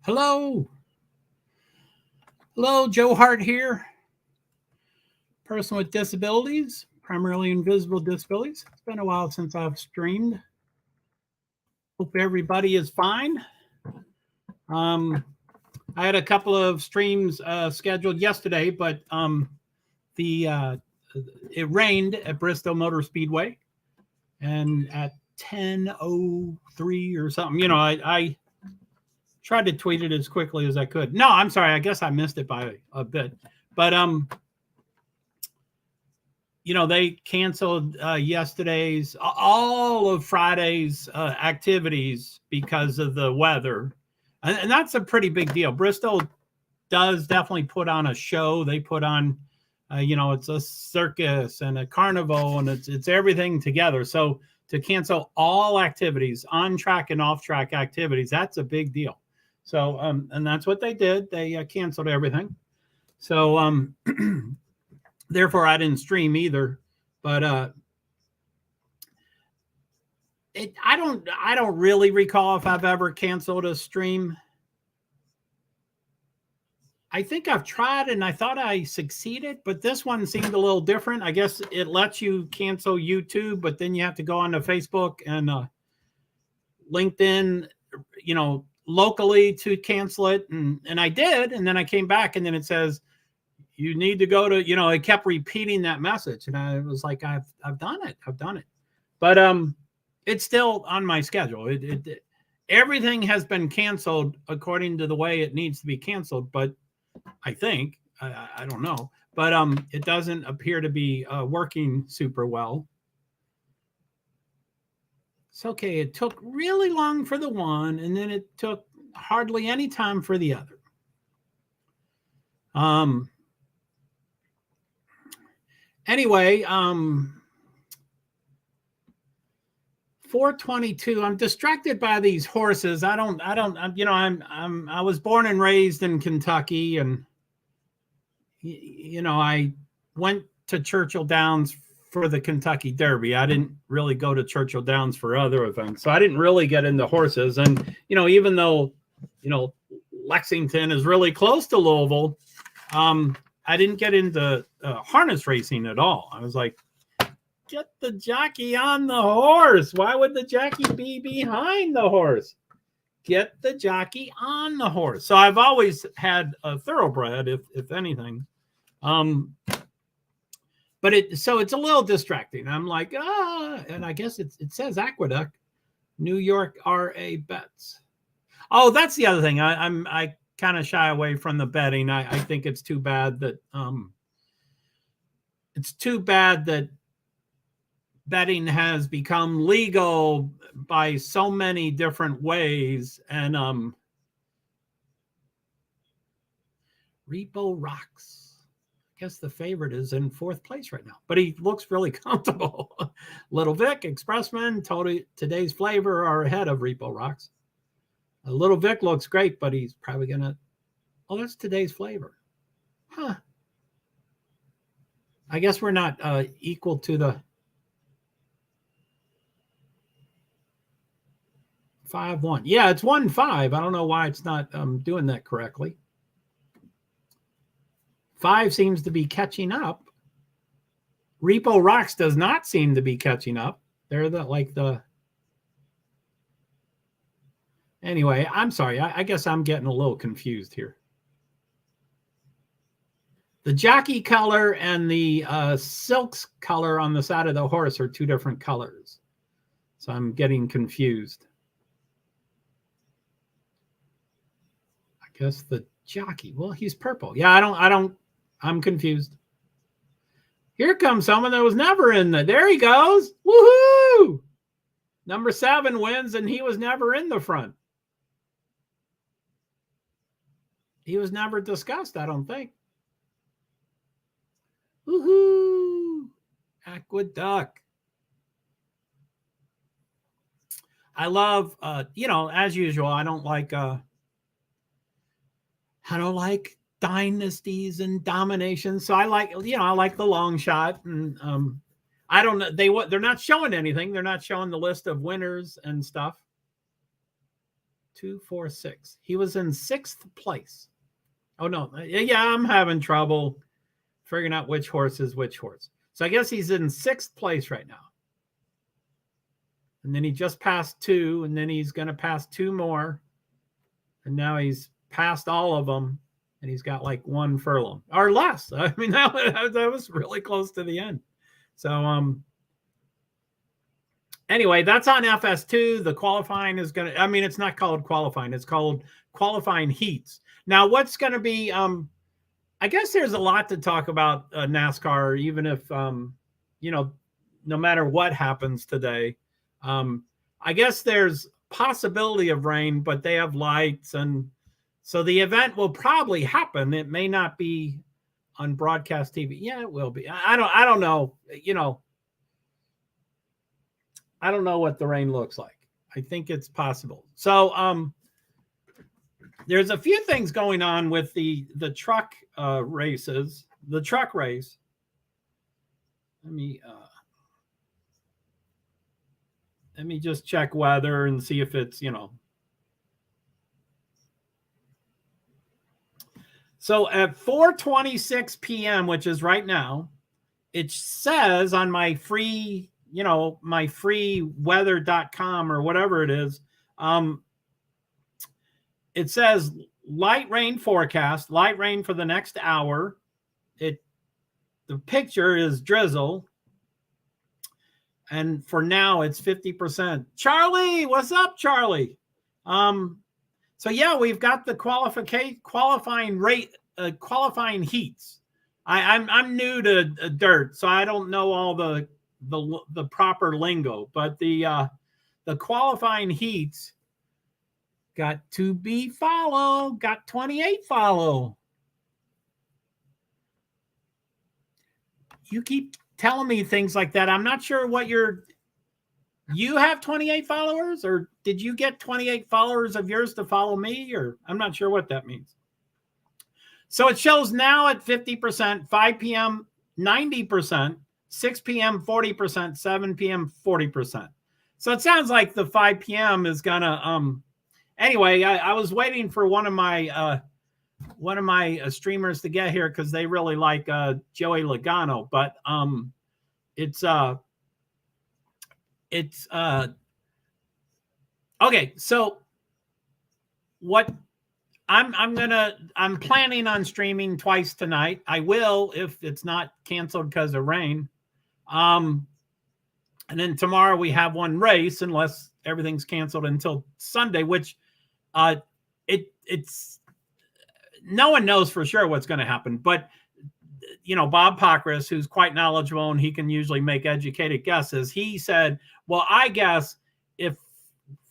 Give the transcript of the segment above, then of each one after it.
Hello. Hello, JoeHart here. Person with disabilities, primarily invisible disabilities. It's been a while since I've streamed. Hope everybody is fine. I had a couple of streams scheduled yesterday, but it rained at Bristol Motor Speedway, and at 10:03 or something, I tried to tweet it as quickly as I could. No, I'm sorry. I guess I missed it by a bit. But they canceled yesterday's, all of Friday's activities because of the weather. And that's a pretty big deal. Bristol does definitely put on a show. They put on, it's a circus and a carnival, and it's everything together. So to cancel all activities, on track and off track activities, that's a big deal. So, and that's what they did. They canceled everything. So, therefore, I didn't stream either. But I don't really recall if I've ever canceled a stream. I think I've tried, and I thought I succeeded, but this one seemed a little different. I guess it lets you cancel YouTube, but then you have to go on to Facebook and LinkedIn, locally to cancel it. And I did, and then I came back, and then it says, you need to go to, it kept repeating that message. And I was like, I've done it. But it's still on my schedule. Everything has been canceled according to the way it needs to be canceled. But I think, I don't know, but it doesn't appear to be working super well. It's okay. It took really long for the one, and then it took hardly any time for the other. Anyway, 422. I'm distracted by these horses. I was born and raised in Kentucky, and I went to Churchill Downs for the Kentucky Derby. I didn't really go to Churchill Downs for other events, so I didn't really get into horses. And even though Lexington is really close to Louisville, I didn't get into harness racing at all. I was like, get the jockey on the horse. Why would the jockey be behind the horse? Get the jockey on the horse. So I've always had a thoroughbred, if anything. But it's a little distracting. I'm like, and I guess it says Aqueduct, New York RA bets. Oh, that's the other thing. I kind of shy away from the betting. I think it's too bad that betting has become legal by so many different ways. And Repo Rocks, I guess the favorite, is in fourth place right now, but he looks really comfortable. Little Vic, Expressman, Today's Flavor are ahead of Repo Rocks. Little Vic looks great, but he's probably going to... Oh, that's Today's Flavor. Huh. I guess we're not equal to the 5-1. Yeah, it's 1-5. I don't know why it's not doing that correctly. 5 seems to be catching up. Repo Rocks does not seem to be catching up. They're Anyway, I'm sorry. I guess I'm getting a little confused here. The jockey color and the silks color on the side of the horse are two different colors. So I'm getting confused. I guess the jockey, well, he's purple. Yeah, I'm confused. Here comes someone that was never in there he goes. Woohoo! Number 7 wins, and he was never in the front. He was never discussed, I don't think. Woohoo! Aqueduct. I love, as usual, I don't like dynasties and dominations. So I like the long shot. And I don't know. They're not showing anything. They're not showing the list of winners and stuff. 246. He was in 6th place. Oh, no. Yeah, I'm having trouble figuring out which horse is which horse. So I guess he's in 6th place right now. And then he just passed 2, and then he's going to pass 2 more. And now he's passed all of them, and he's got like 1 furlong or less. I mean, that was really close to the end. So, anyway, that's on FS2. The qualifying is going to, I mean, it's not called qualifying. It's called qualifying heats. Now, what's going to be, I guess there's a lot to talk about NASCAR, even if, no matter what happens today. I guess there's possibility of rain, but they have lights, and so the event will probably happen. It may not be on broadcast TV. Yeah, it will be. I don't know. I don't know what the rain looks like. I think it's possible. So there's a few things going on with the truck races, the truck race. Let me just check weather and see if it's, So at 4:26 p.m., which is right now, it says on my free, my free weather.com or whatever it is, it says light rain forecast, light rain for the next hour. The picture is drizzle. And for now, it's 50%. Charlie, what's up, Charlie? So yeah, we've got the qualifying heats. I'm new to dirt, so I don't know all the proper lingo. But the qualifying heats got to be follow, got 28 follow. You keep telling me things like that. I'm not sure what you have 28 followers, or did you get 28 followers of yours to follow me, or I'm not sure what that means. So it shows now at 50%, 5 p.m. 90%, 6 p.m. 40%, 7 p.m. 40%. So it sounds like the 5 p.m. is gonna anyway, I was waiting for one of my streamers to get here because they really like Joey Logano, but it's okay. So what I'm planning on streaming twice tonight. I will if it's not canceled because of rain. And then tomorrow we have one race unless everything's canceled until Sunday, which it's no one knows for sure what's going to happen, but Bob Pockris, who's quite knowledgeable and he can usually make educated guesses, he said, well, I guess if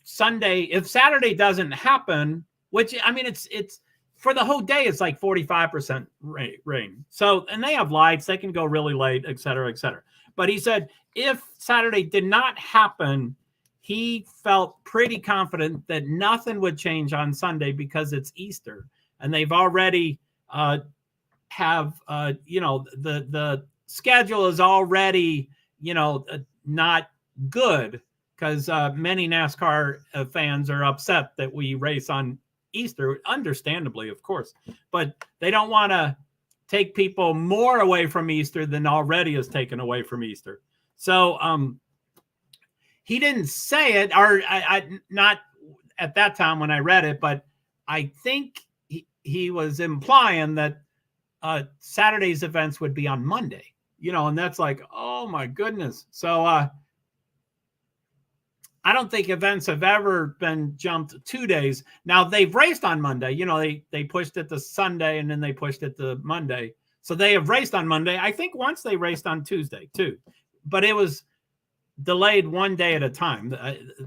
Saturday doesn't happen, which I mean, it's for the whole day, it's like 45% rain. So, and they have lights, they can go really late, et cetera, et cetera. But he said, if Saturday did not happen, he felt pretty confident that nothing would change on Sunday because it's Easter. And they've already the schedule is already, not good because many NASCAR fans are upset that we race on Easter, understandably, of course, but they don't want to take people more away from Easter than already is taken away from Easter. So he didn't say it, or I not at that time when I read it, but I think he was implying that Saturday's events would be on Monday, and that's like, oh my goodness. So I don't think events have ever been jumped 2 days. Now they've raced on Monday, they pushed it to Sunday and then they pushed it to Monday. So they have raced on Monday. I think once they raced on Tuesday too, but it was delayed 1 day at a time.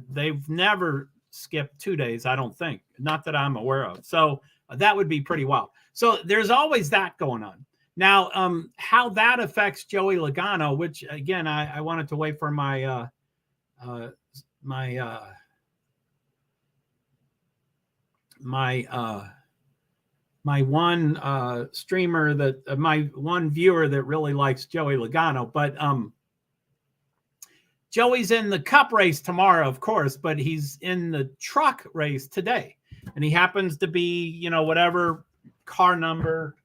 They've never skipped 2 days, I don't think, not that I'm aware of. So that would be pretty wild. So there's always that going on. Now, how that affects Joey Logano, which again, I wanted to wait for my one streamer my one viewer that really likes Joey Logano, but Joey's in the cup race tomorrow, of course, but he's in the truck race today. And he happens to be, you know, whatever car number.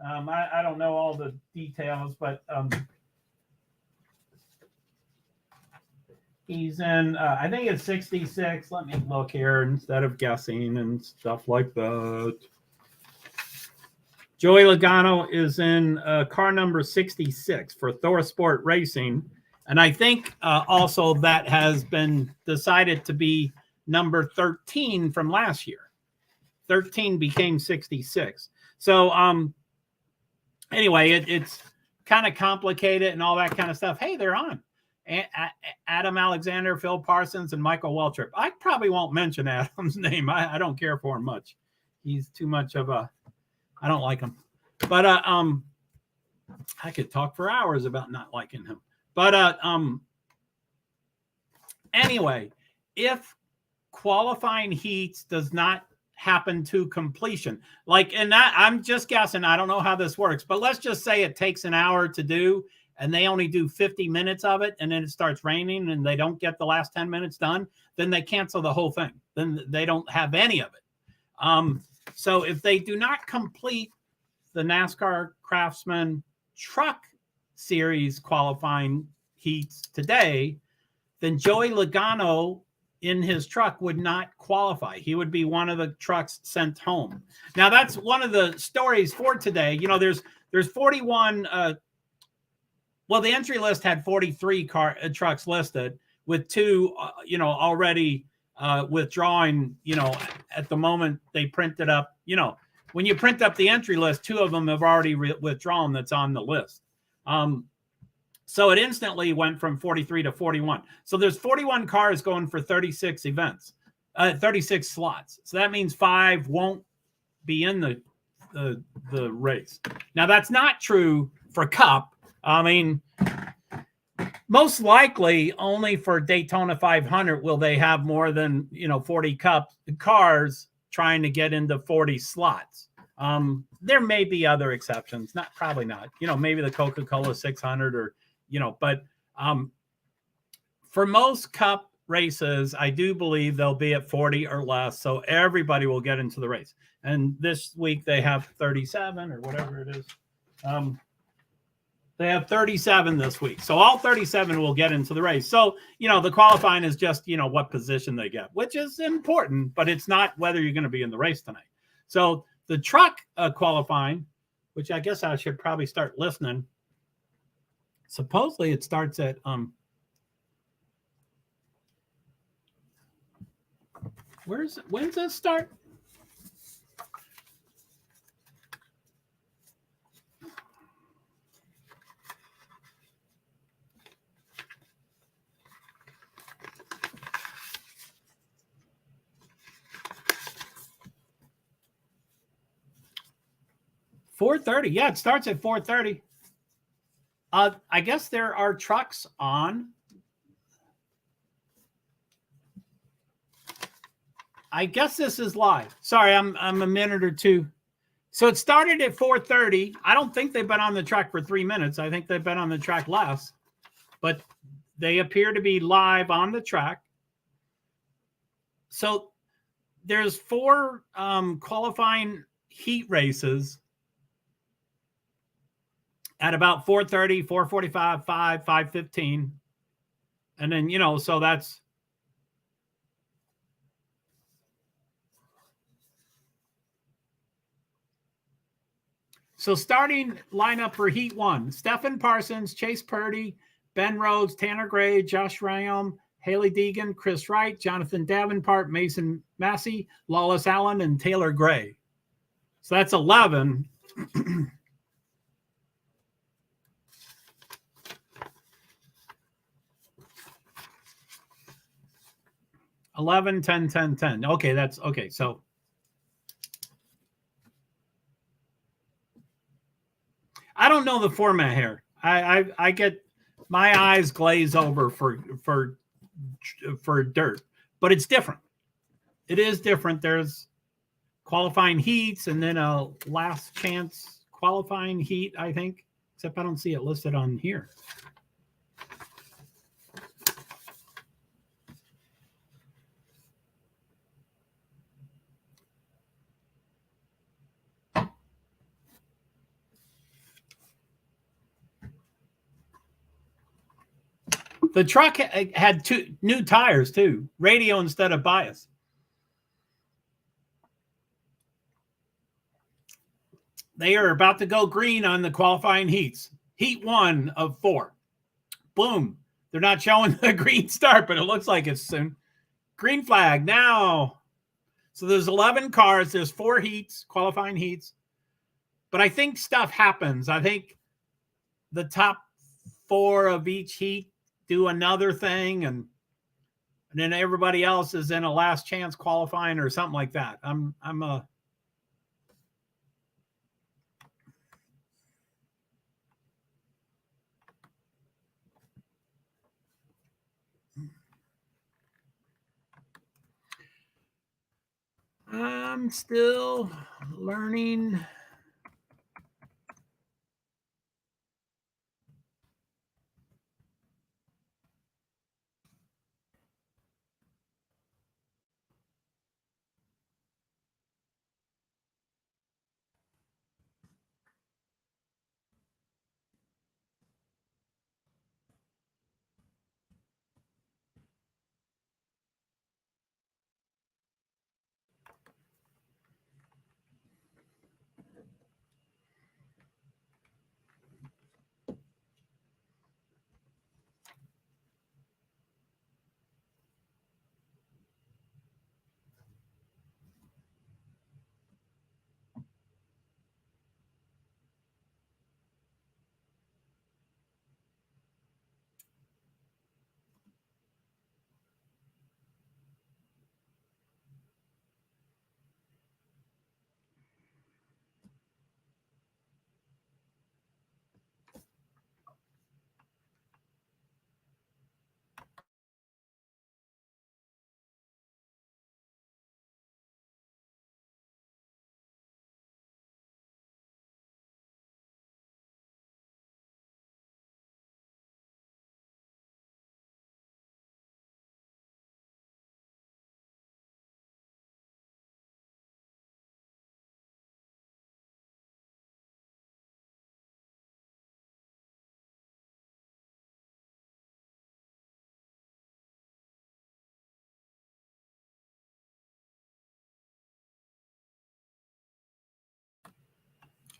I don't know all the details, but he's in, I think it's 66. Let me look here instead of guessing and stuff like that. Joey Logano is in car number 66 for Thor Sport Racing. And I think also that has been decided to be number 13 from last year. 13 became 66. So anyway, it's kind of complicated and all that kind of stuff. Hey, they're on. Adam Alexander, Phil Parsons, and Michael Waltrip. I probably won't mention Adam's name. I don't care for him much. He's too much of a, I don't like him. But I could talk for hours about not liking him. But anyway, if qualifying heats does not happen to completion, like, and that, I'm just guessing, I don't know how this works, but let's just say it takes an hour to do and they only do 50 minutes of it, and then it starts raining and they don't get the last 10 minutes done, then they cancel the whole thing. Then they don't have any of it. So if they do not complete the NASCAR Craftsman Truck Series qualifying heats today, then Joey Logano in his truck would not qualify. He would be one of the trucks sent home. Now, that's one of the stories for today. You know, there's 41. Well, the entry list had 43 trucks listed, with 2, you know, already withdrawing. You know, at the moment they printed up. You know, when you print up the entry list, 2 of them have already withdrawn. That's on the list. So it instantly went from 43 to 41. So there's 41 cars going for 36 events, 36 slots. So that means 5 won't be in the race. Now, that's not true for Cup. I mean, most likely only for Daytona 500 will they have more than, you know, 40 Cup cars trying to get into 40 slots. There may be other exceptions, probably not, you know, maybe the Coca-Cola 600 or, you know, but for most Cup races, I do believe they'll be at 40 or less. So everybody will get into the race. And this week they have 37 or whatever it is. They have 37 this week. So all 37 will get into the race. So, you know, the qualifying is just, you know, what position they get, which is important, but it's not whether you're going to be in the race tonight. So the truck qualifying, which I guess I should probably start listening. Supposedly it starts at when's this start? $4:30. Yeah, it starts at 4:30. I guess there are trucks on. I guess this is live. Sorry, I'm a minute or two. So it started at 4:30. I don't think they've been on the track for 3 minutes. I think they've been on the track less, but they appear to be live on the track. So there's 4 qualifying heat races at about 4:30, 4:45, 5, 5:15. And then, you know, so that's so starting lineup for Heat 1, Stephen Parsons, Chase Purdy, Ben Rhodes, Tanner Gray, Josh Rayom, Haley Deegan, Chris Wright, Jonathan Davenport, Mason Massey, Lawless Allen, and Taylor Gray. So that's 11. 11, 10, 10, 10. Okay, that's okay. So I don't know the format here. I get my eyes glaze over for dirt, but it's different. It is different. There's qualifying heats and then a last chance qualifying heat, I think, except I don't see it listed on here. The truck had 2 new tires too, radio instead of bias. They are about to go green on the qualifying heats. Heat 1 of 4. Boom. They're not showing the green start, but it looks like it's soon. Green flag now. So there's 11 cars. There's 4 heats, qualifying heats. But I think stuff happens. I think the top 4 of each heat do another thing, and then everybody else is in a last chance qualifying or something like that. I'm still learning.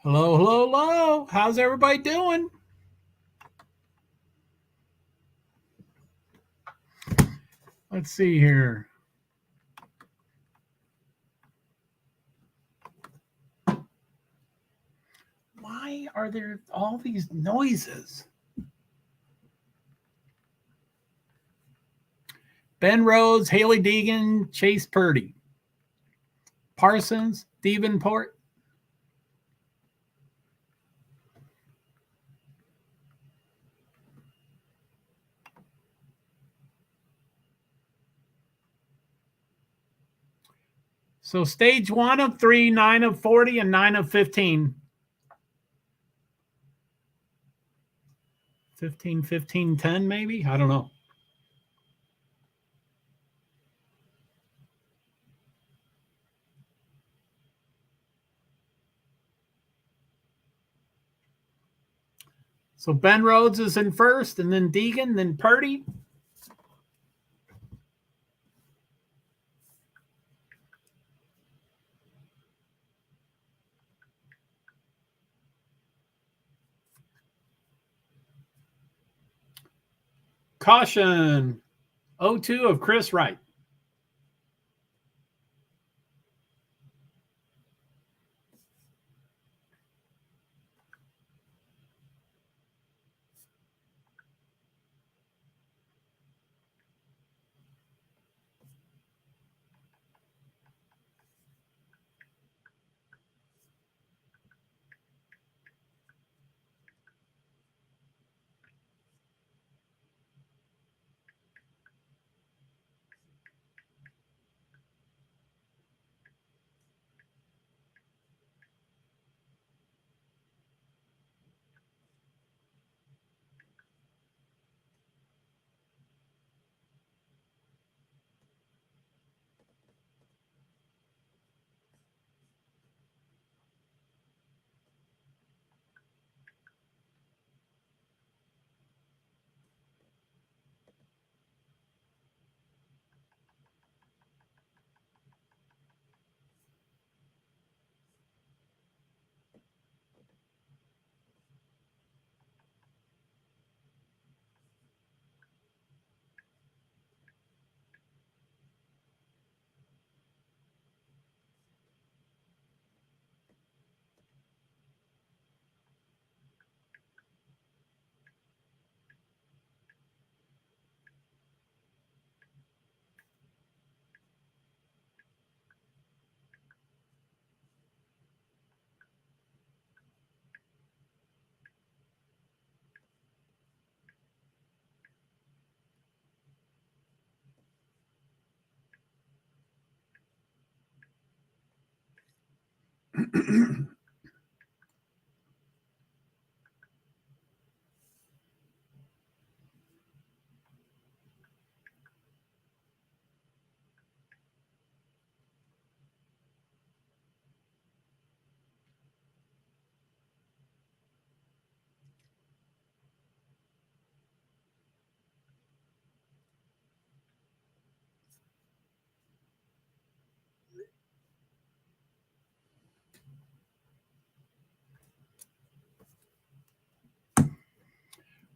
Hello, hello, hello. How's everybody doing? Let's see here. Why are there all these noises? Ben Rhodes, Haley Deegan, Chase Purdy, Parsons, Davenport. So stage 1 of 3, 9 of 40, and 9 of 15. 15, 15, 10 maybe? I don't know. So Ben Rhodes is in first, and then Deegan, then Purdy. Caution, 0-2 of Chris Wright.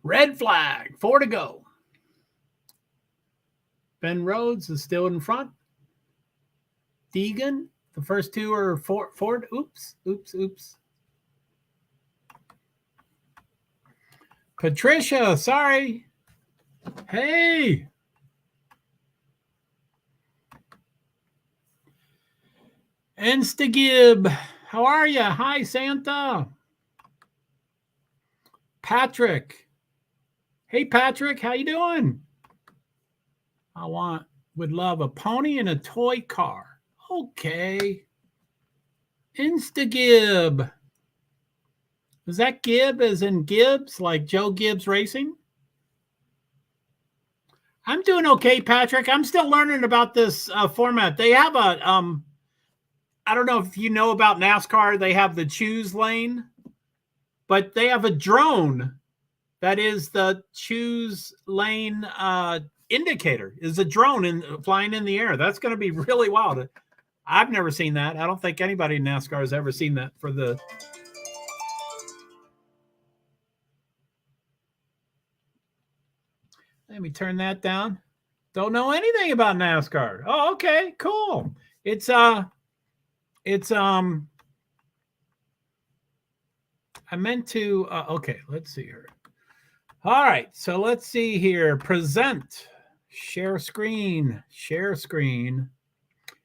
Red flag, 4 to go. Ben Rhodes is still in front. Deegan, the first two are Ford. Oops. Patricia, sorry. Hey. Instagib, how are you? Hi, Santa. Patrick. Hey, Patrick, how you doing? Would love a pony and a toy car. Okay. Instagib. Is that Gib as in Gibbs, like Joe Gibbs Racing? I'm doing okay, Patrick. I'm still learning about this format. They have a, I don't know if you know about NASCAR. They have the choose lane, but they have a drone that is the choose lane indicator. Is a drone flying in the air. That's going to be really wild. I've never seen that. I don't think anybody in NASCAR has ever seen that for the. Let me turn that down. Don't know anything about NASCAR. Oh, okay, cool. It's I meant to okay, let's see here. All right, so let's see here. Present, share screen.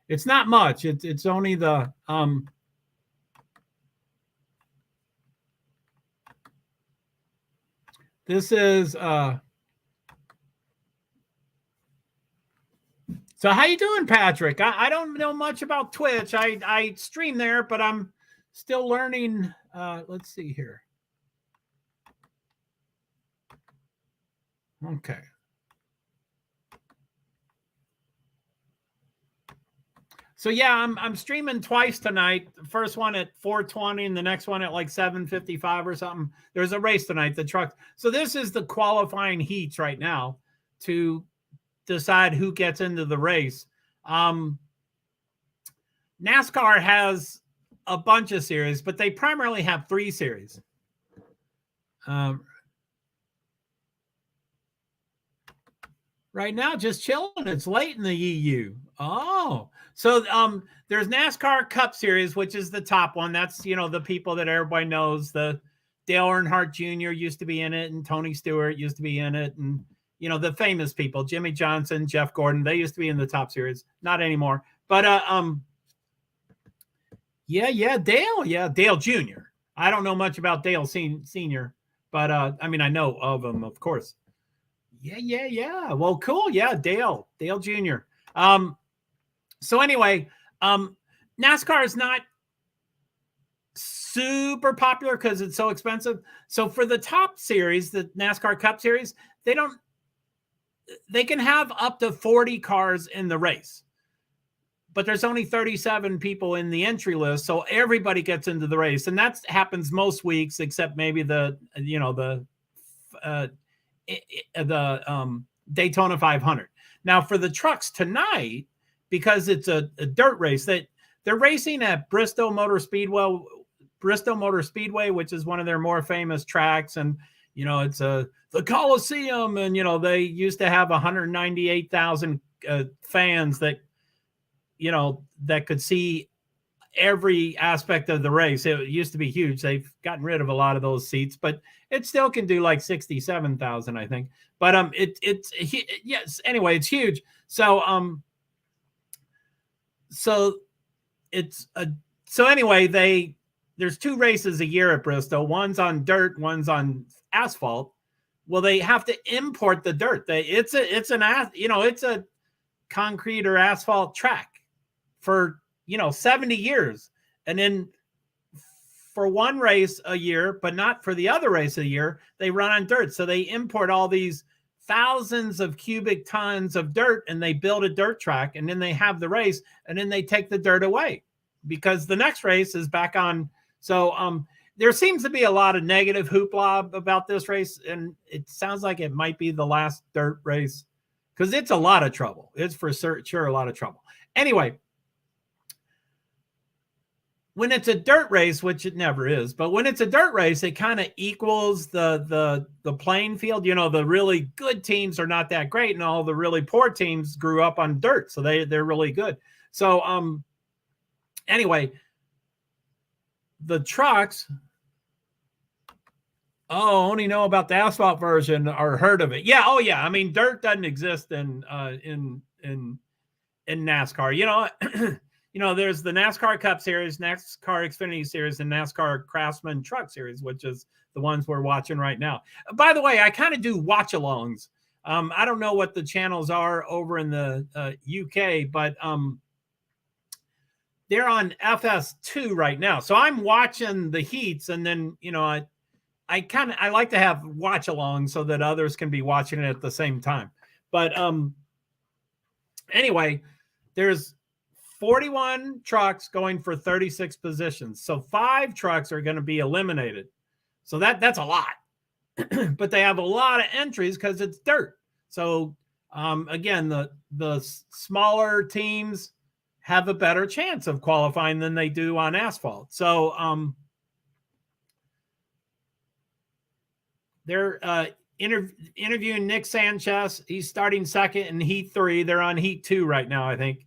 It's not much. It's only the this is so how you doing, Patrick? I don't know much about Twitch. I stream there, but I'm still learning. Let's see here. Okay. So yeah, I'm streaming twice tonight. The first one at 4:20 and the next one at like 7:55 or something. There's a race tonight, the truck. So this is the qualifying heats right now to decide who gets into the race. NASCAR has a bunch of series, but they primarily have 3 series. Right now, just chilling. It's late in the EU. Oh, so there's NASCAR Cup Series, which is the top one. That's, the people that everybody knows. The Dale Earnhardt Jr. used to be in it, and Tony Stewart used to be in it, and the famous people, Jimmy Johnson, Jeff Gordon, they used to be in the top series. Not anymore. But Dale Jr. I don't know much about Dale Senior, but I know of him, of course. Yeah. Well, cool. Yeah, Dale Jr. So anyway, NASCAR is not super popular because it's so expensive. So for the top series, the NASCAR Cup Series, they can have up to 40 cars in the race, but there's only 37 people in the entry list. So everybody gets into the race. And that happens most weeks, except maybe the Daytona 500. Now for the trucks tonight, because it's a dirt race, that they're racing at Bristol Motor Speedway, which is one of their more famous tracks. And, it's the Coliseum. And, they used to have 198,000 fans that could see every aspect of the race. It used to be huge. They've gotten rid of a lot of those seats, but it still can do like 67,000, I think. But yes. Anyway, it's huge. So anyway, there's 2 races a year at Bristol. One's on dirt, one's on asphalt. Well, they have to import the dirt. It's a concrete or asphalt track for 70 years, and then for one race a year, but not for the other race of the year. They run on dirt. So they import all these thousands of cubic tons of dirt and they build a dirt track, and then they have the race, and then they take the dirt away because the next race is back on. So there seems to be a lot of negative hoopla about this race, and it sounds like it might be the last dirt race because it's a lot of trouble. It's for sure a lot of trouble. Anyway, when it's a dirt race, which it never is, but when it's a dirt race, it kind of equals the playing field. You know, the really good teams are not that great, and all the really poor teams grew up on dirt, so they're really good. So anyway, the trucks, only know about the asphalt version or heard of it. Yeah, oh yeah. I mean, dirt doesn't exist in NASCAR. You know, there's the NASCAR Cup Series, NASCAR Xfinity Series, and NASCAR Craftsman Truck Series, which is the ones we're watching right now. By the way, I kind of do watch-alongs. I don't know what the channels are over in the UK, but they're on FS2 right now. So I'm watching the heats, and then, you know, I like to have watch-alongs so that others can be watching it at the same time. But anyway, there's 41 trucks going for 36 positions. So 5 trucks are going to be eliminated. So that's a lot. But they have a lot of entries because it's dirt. So again, the smaller teams have a better chance of qualifying than they do on asphalt. So they're interviewing Nick Sanchez. He's starting second in Heat 3. They're on Heat 2 right now, I think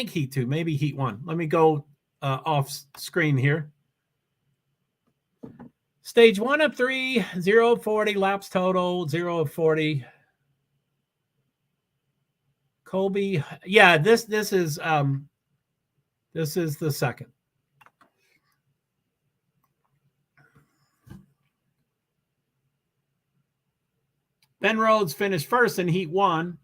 Heat 2, maybe Heat 1. Let me go off screen here. Stage 1 of 3, 0 of 40, laps total, 0 of 40. Colby, yeah, this is the second. Ben Rhodes finished first in Heat 1.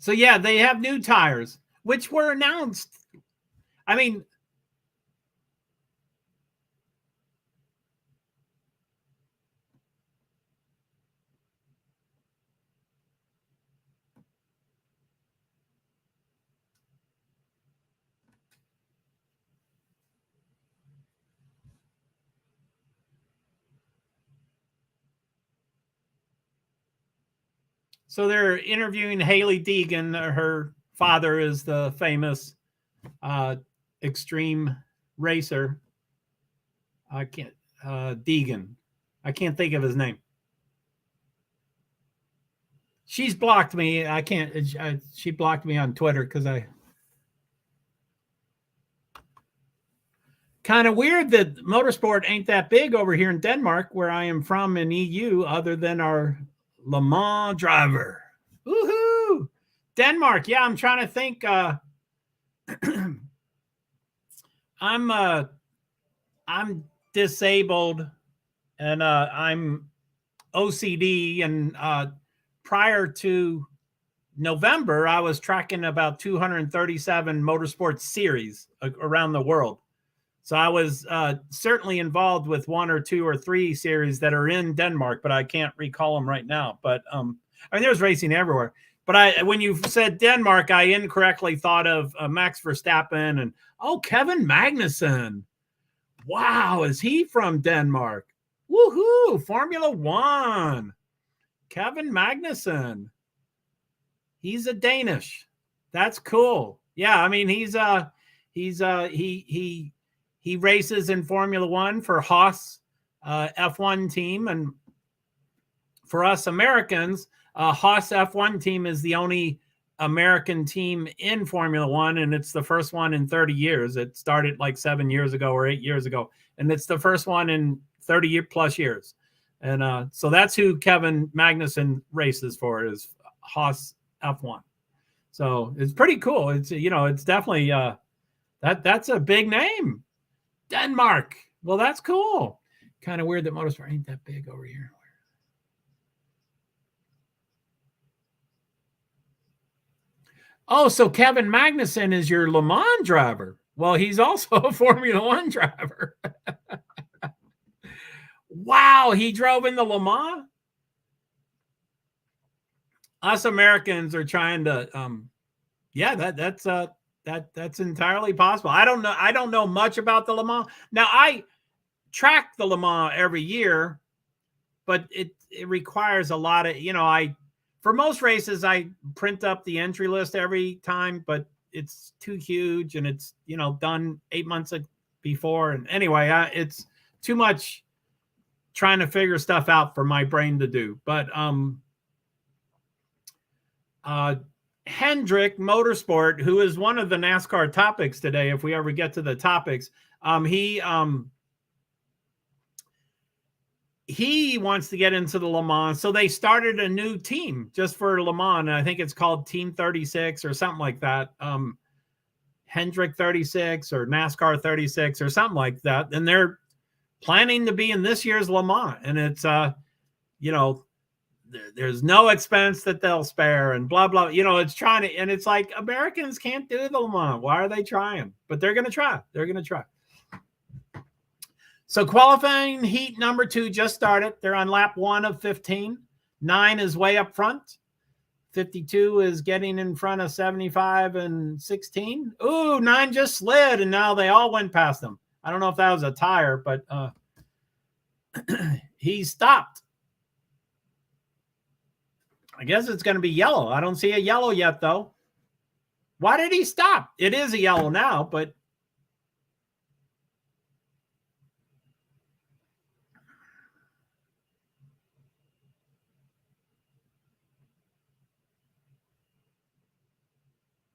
So yeah, they have new tires, which were announced. I mean, so they're interviewing Haley Deegan. Her father is the famous extreme racer. I can't Deegan. I can't think of his name. She's blocked me. I can't. She blocked me on Twitter because I. Kind of weird that motorsport ain't that big over here in Denmark, where I am from in EU, other than our Le Mans driver. Woohoo! Denmark. Yeah, I'm trying to think. I'm disabled, and I'm OCD, and prior to November, I was tracking about 237 motorsports series around the world. So I was certainly involved with 1 or 2 or 3 series that are in Denmark, but I can't recall them right now. But I mean, there's racing everywhere. But when you said Denmark, I incorrectly thought of Max Verstappen and Kevin Magnussen. Wow, is he from Denmark? Woohoo! Formula One. Kevin Magnussen. He's a Danish. That's cool. Yeah, I mean he races in Formula One for Haas F1 team, and for us Americans, Haas F1 team is the only American team in Formula One, and it's the first one in 30 years. It started like 7 years ago or 8 years ago, and it's the first one in 30 plus years. And so that's who Kevin Magnussen races for, is Haas F1. So it's pretty cool. It's, you know, it's definitely that's a big name. Denmark. Well, that's cool. Kind of weird that motorsport ain't that big over here. Oh, so Kevin Magnussen is your Le Mans driver. Well, he's also a Formula One driver. Wow, he drove in the Le Mans? Us Americans are trying to yeah, that's entirely possible. I don't know much about the Le Mans. Now I track the Le Mans every year, but it requires a lot of, for most races, I print up the entry list every time, but it's too huge and it's, done 8 months before. And anyway, it's too much trying to figure stuff out for my brain to do. But Hendrick Motorsport, who is one of the NASCAR topics today, if we ever get to the topics, he wants to get into the Le Mans. So they started a new team just for Le Mans. And I think it's called Team 36 or something like that. Hendrick 36 or NASCAR 36 or something like that. And they're planning to be in this year's Le Mans. And it's, there's no expense that they'll spare and blah, blah. It's trying to, and it's like Americans can't do the Le Mans. Why are they trying? But they're going to try. They're going to try. So qualifying heat number 2 just started. They're on lap 1 of 15. 9 is way up front. 52 is getting in front of 75 and 16. Ooh, 9 just slid, and now they all went past them. I don't know if that was a tire, but he stopped. I guess it's going to be yellow. I don't see a yellow yet, though. Why did he stop? It is a yellow now, but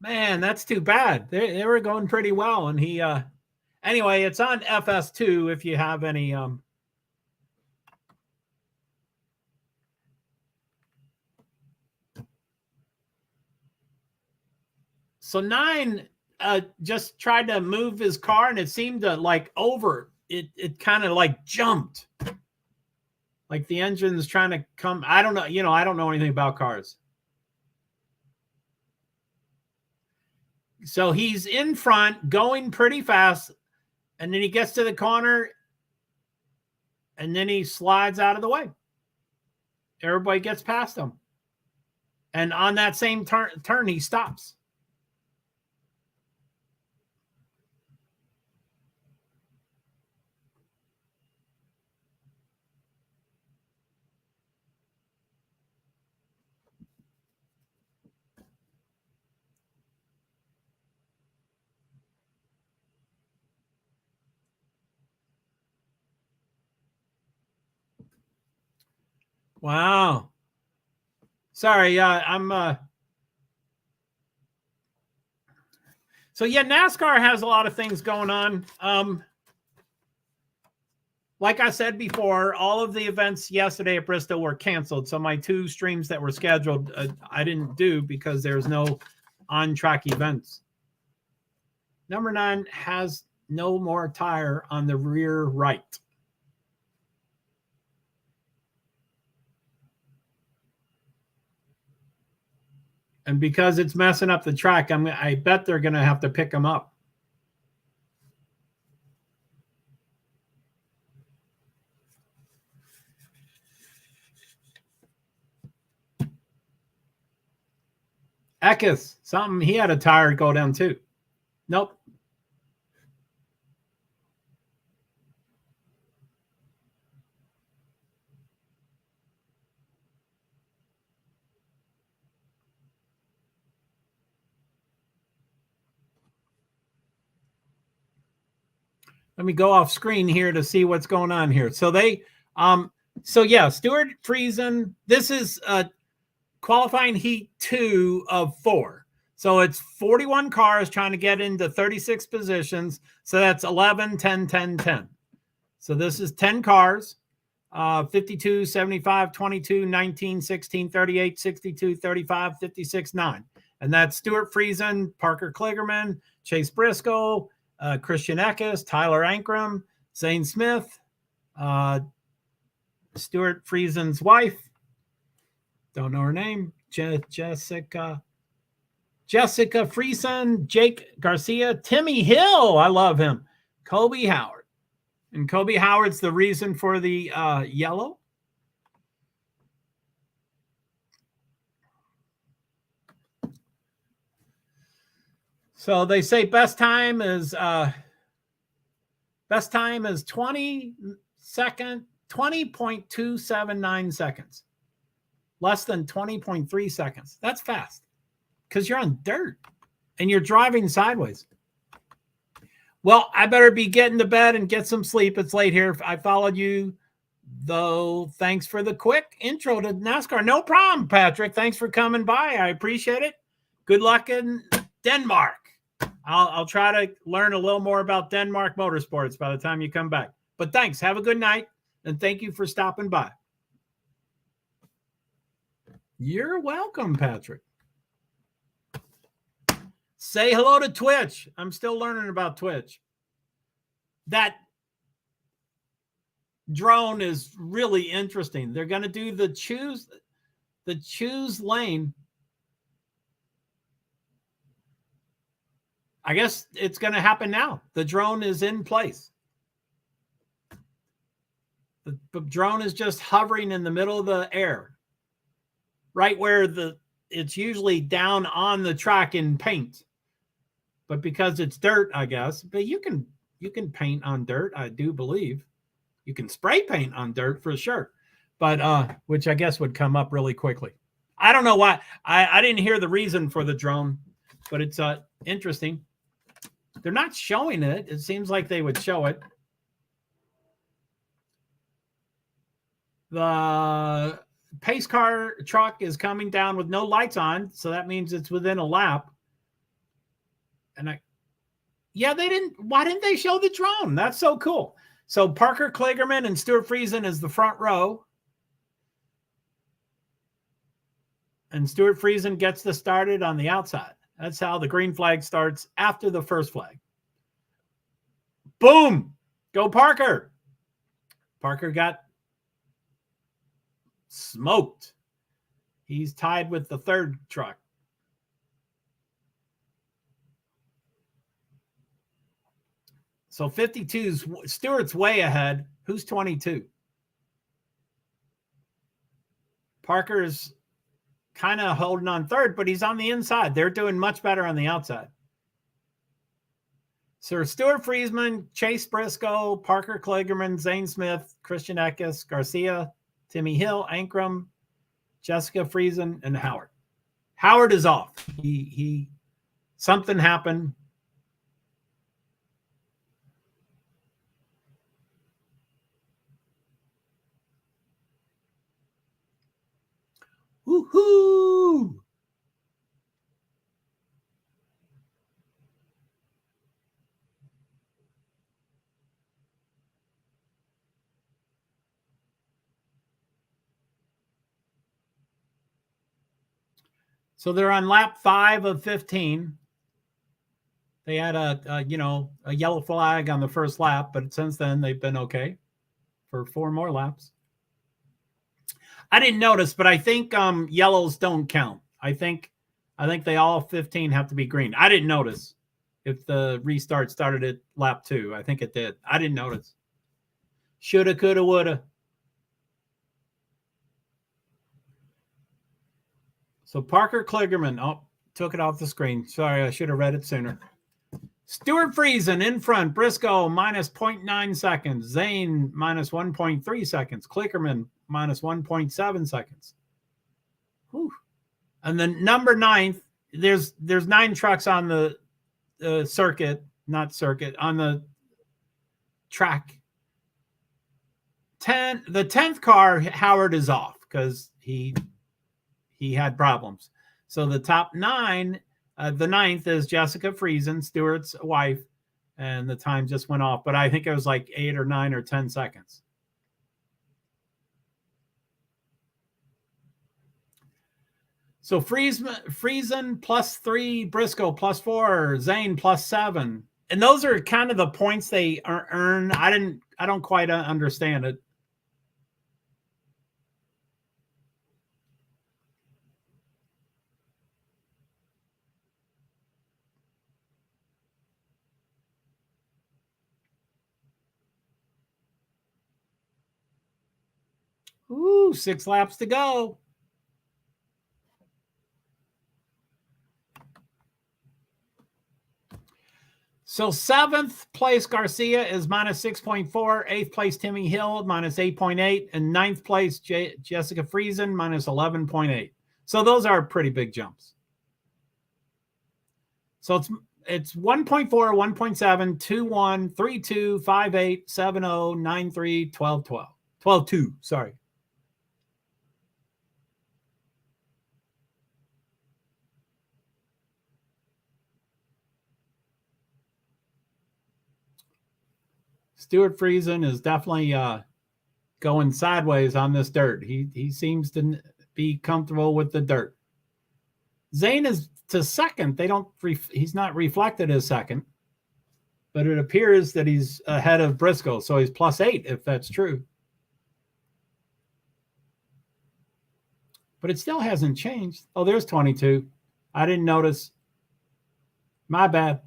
man, that's too bad. They were going pretty well, and he anyway, it's on FS2 if you have any So 9 just tried to move his car, and it seemed to it kind of like jumped. Like the engine's trying to come. I don't know. I don't know anything about cars. So he's in front, going pretty fast, and then he gets to the corner, and then he slides out of the way. Everybody gets past him. And on that same turn, he stops. Wow. Sorry, I'm so yeah, NASCAR has a lot of things going on. Like I said before, all of the events yesterday at Bristol were canceled. So my 2 streams that were scheduled, I didn't do because there's no on-track events. Number 9 has no more tire on the rear right. And because it's messing up the track, I bet they're going to have to pick them up. Eckes, something, he had a tire go down too. Nope. Let me go off screen here to see what's going on here. So they, yeah, Stuart Friesen, this is qualifying heat 2 of 4. So it's 41 cars trying to get into 36 positions. So that's 11, 10, 10, 10. So this is 10 cars, 52, 75, 22, 19, 16, 38, 62, 35, 56, 9. And that's Stuart Friesen, Parker Kligerman, Chase Briscoe, Christian Eckes, Tyler Ankrum, Zane Smith, Stuart Friesen's wife. Don't know her name. Jessica Friesen, Jake Garcia, Timmy Hill. I love him. Kobe Howard. And Kobe Howard's the reason for the yellow. So they say best time is 20.279 seconds. Less than 20.3 seconds. That's fast because you're on dirt and you're driving sideways. Well, I better be getting to bed and get some sleep. It's late here. I followed you, though. Thanks for the quick intro to NASCAR. No problem, Patrick. Thanks for coming by. I appreciate it. Good luck in Denmark. I'll try to learn a little more about Denmark motorsports by the time you come back. But thanks. Have a good night. And thank you for stopping by. You're welcome, Patrick. Say hello to Twitch. I'm still learning about Twitch. That drone is really interesting. They're going to do the choose lane. I guess it's going to happen now. The drone is in place. The drone is just hovering in the middle of the air, right where it's usually down on the track in paint. But because it's dirt, I guess. But you can paint on dirt, I do believe. You can spray paint on dirt for sure. But which I guess would come up really quickly. I don't know why. I didn't hear the reason for the drone, but it's interesting. They're not showing it. It seems like they would show it. The pace car truck is coming down with no lights on, so that means it's within a lap. And why didn't they show the drone? That's so cool. So Parker Kligerman and Stuart Friesen is the front row. And Stuart Friesen gets this started on the outside. That's how the green flag starts after the first flag. Boom! Go Parker! Parker got smoked. He's tied with the third truck. So 52's Stewart's way ahead. Who's 22? Parker's kind of holding on third, but he's on the inside. They're doing much better on the outside. So Stuart Friesen, Chase Briscoe, Parker Kligerman, Zane Smith, Christian Eckes, Garcia, Timmy Hill, Ankrum, Jessica Friesen, and Howard. Howard is off. He something happened. Woohoo! So they're on lap 5 of 15. They had a yellow flag on the first lap, but since then they've been okay for 4 more laps. I didn't notice, but I think yellows don't count. I think they all 15 have to be green. I didn't notice if the restart started at lap 2. I think it did. I didn't notice. Shoulda, coulda, woulda. So Parker Kligerman, took it off the screen. Sorry, I should have read it sooner. Stuart Friesen in front. Briscoe minus 0.9 seconds. Zane minus 1.3 seconds. Kligerman minus 1.7 seconds. Whew. And then number 9th, there's 9 trucks on the on the track. The 10th car, Howard is off because he had problems. So the top 9, the 9th is Jessica Friesen, Stewart's wife, and the time just went off. But I think it was like 8 or 9 or 10 seconds. So Friesen +3, Briscoe +4, Zane +7. And those are kind of the points they earn. I don't quite understand it. Ooh, 6 laps to go. So 7th place Garcia is minus 6.4. 8th place Timmy Hill minus 8.8. And 9th place Jessica Friesen minus 11.8. So those are pretty big jumps. So it's 1.4, 1.7, 2.1, 3.2, 5.8, 7.0, 9.3, 12.12. 12.2, sorry. Stuart Friesen is definitely going sideways on this dirt. He seems to be comfortable with the dirt. Zane is to second. He's not reflected as second, but it appears that he's ahead of Briscoe. So he's +8 if that's true. But it still hasn't changed. Oh, there's 22. I didn't notice. My bad.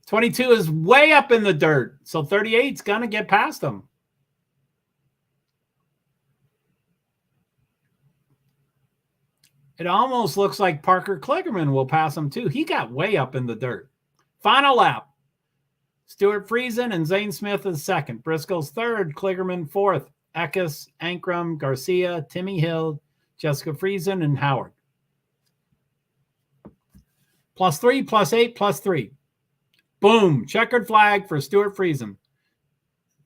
22 is way up in the dirt. So 38's going to get past him. It almost looks like Parker Kligerman will pass him too. He got way up in the dirt. Final lap. Stuart Friesen and Zane Smith is second. Briscoe's third. Kligerman fourth. Eckes, Ankrum, Garcia, Timmy Hill, Jessica Friesen, and Howard. +3, +8, +3. Boom. Checkered flag for Stuart Friesen.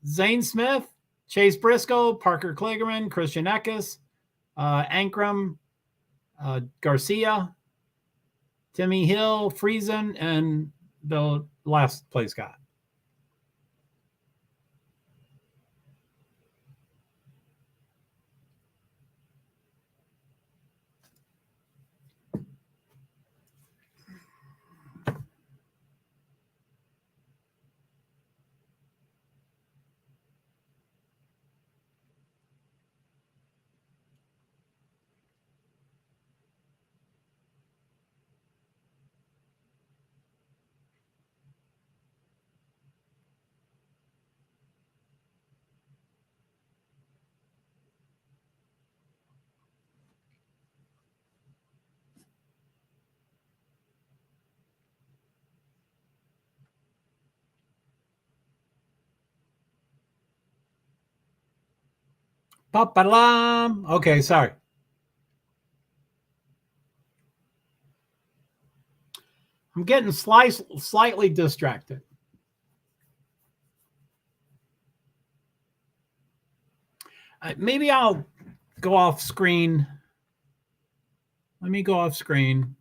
Zane Smith, Chase Briscoe, Parker Kligerman, Christian Eckes, Ankrum, Garcia, Timmy Hill, Friesen, and the last place guy. Ba-ba-lam. Okay, sorry. I'm getting slightly distracted. Maybe I'll go off screen. Let me go off screen.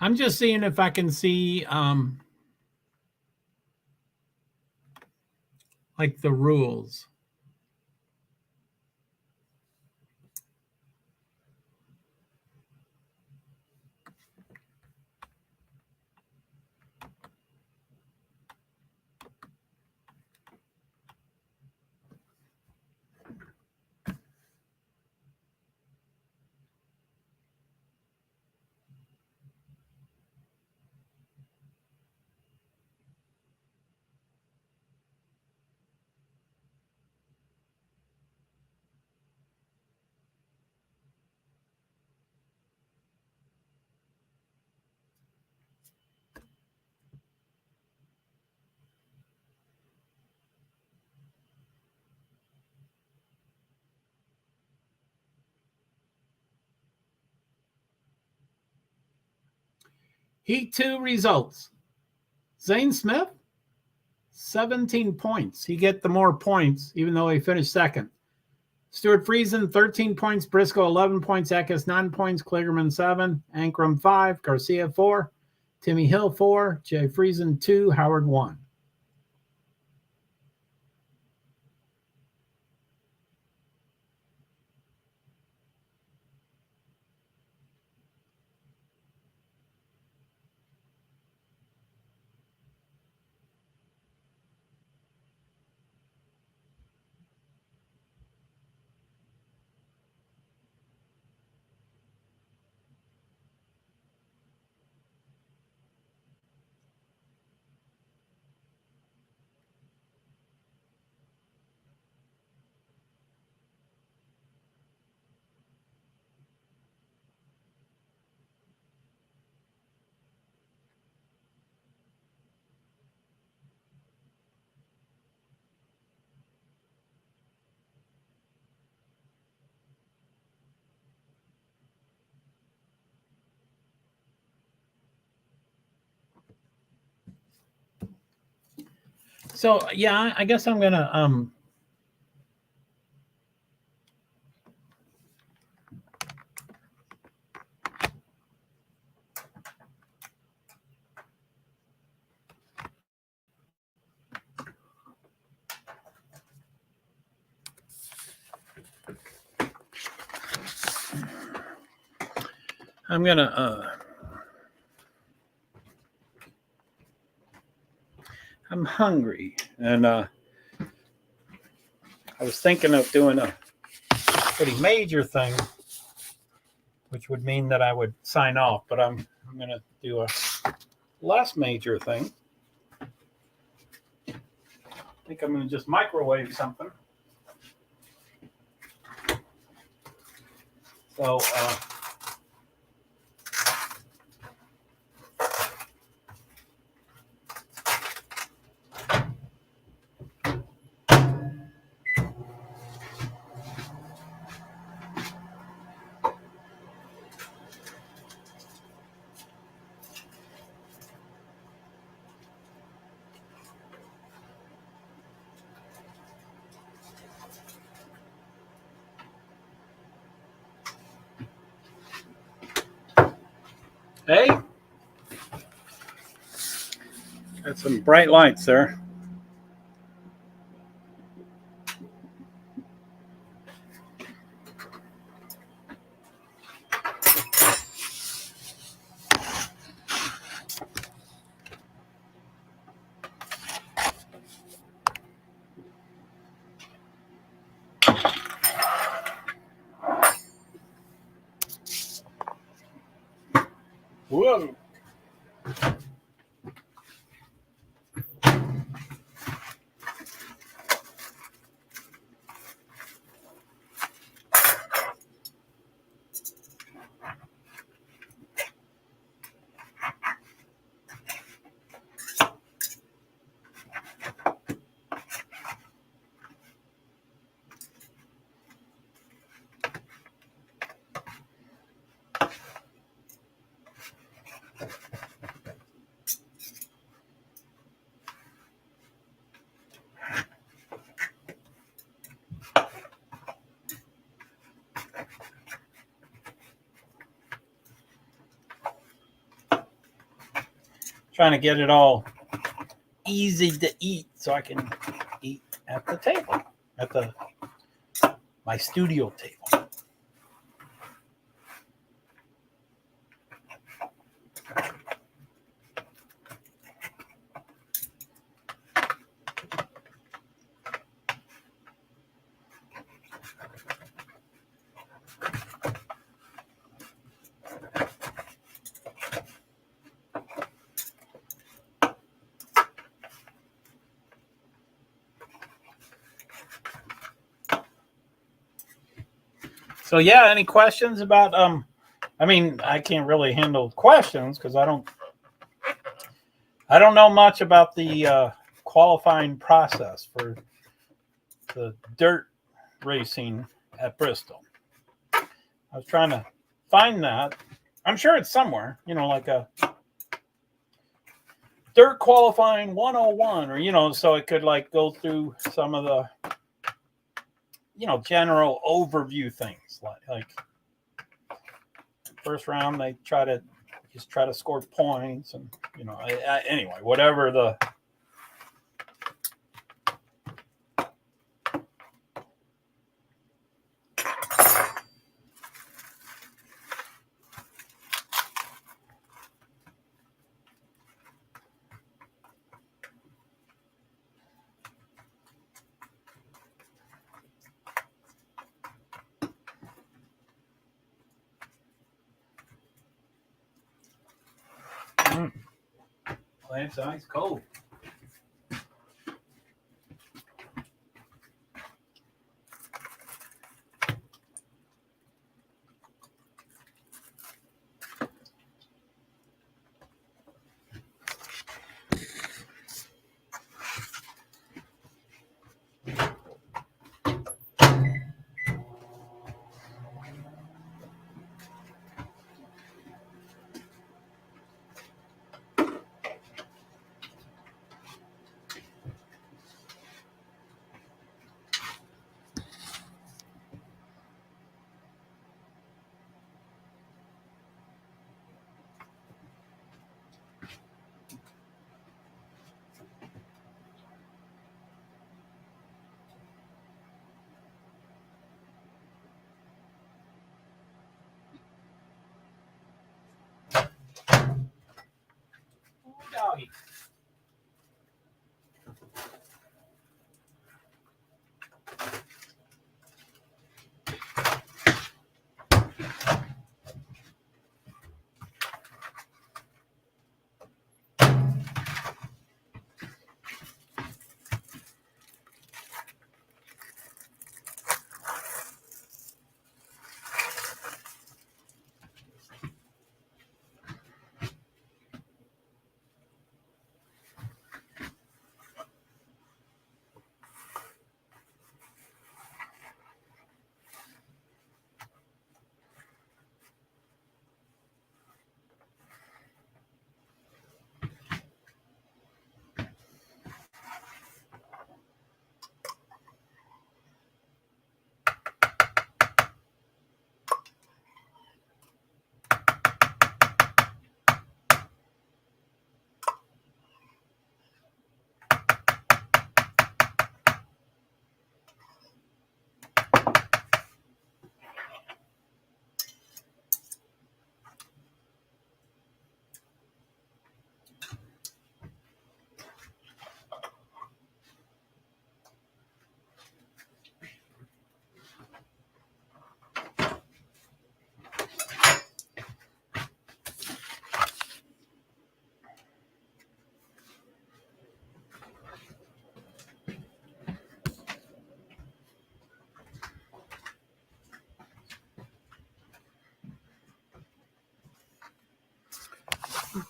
I'm just seeing if I can see like the rules. Heat 2 results. Zane Smith, 17 points. He get the more points, even though he finished second. Stuart Friesen, 13 points. Briscoe, 11 points. Eckes, 9 points. Kligerman, 7. Ankrum, 5. Garcia, 4. Timmy Hill, 4. Jay Friesen, 2. Howard, 1. So, yeah, I guess I'm going to I'm hungry, and I was thinking of doing a pretty major thing, which would mean that I would sign off, but I'm going to do a less major thing. I think I'm going to just microwave something. So, hey, got some bright lights there. Whoa. Trying to get it all easy to eat so I can eat at the table, at my studio table. So yeah, any questions about I mean, I can't really handle questions because I don't know much about the qualifying process for the dirt racing at Bristol. I was trying to find that. I'm sure it's somewhere, like a Dirt Qualifying 101, or, so it could like go through some of the, general overview things like first round, they try to score points and, anyway, whatever the, it's ice cold. Doggy.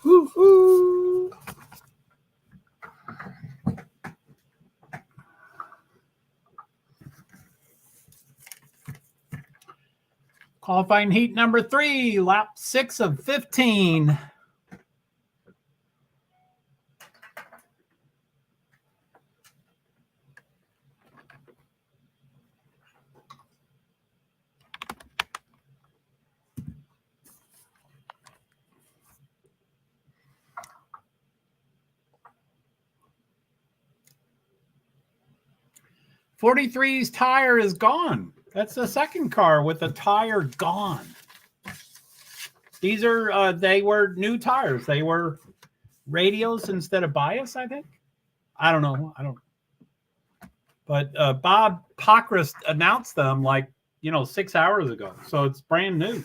Woo-hoo. Qualifying heat number 3, lap 6 of 15. '43's tire is gone. That's the second car with the tire gone. These are, they were new tires. They were radials instead of bias, I think. I don't know. But Bob Pockris announced them 6 hours ago. So it's brand new.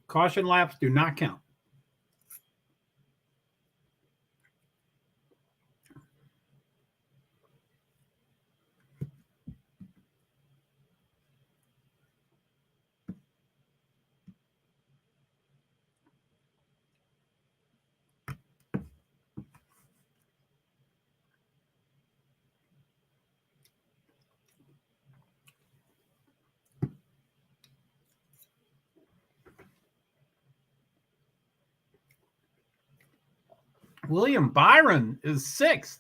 Caution laps do not count. William Byron is 6th.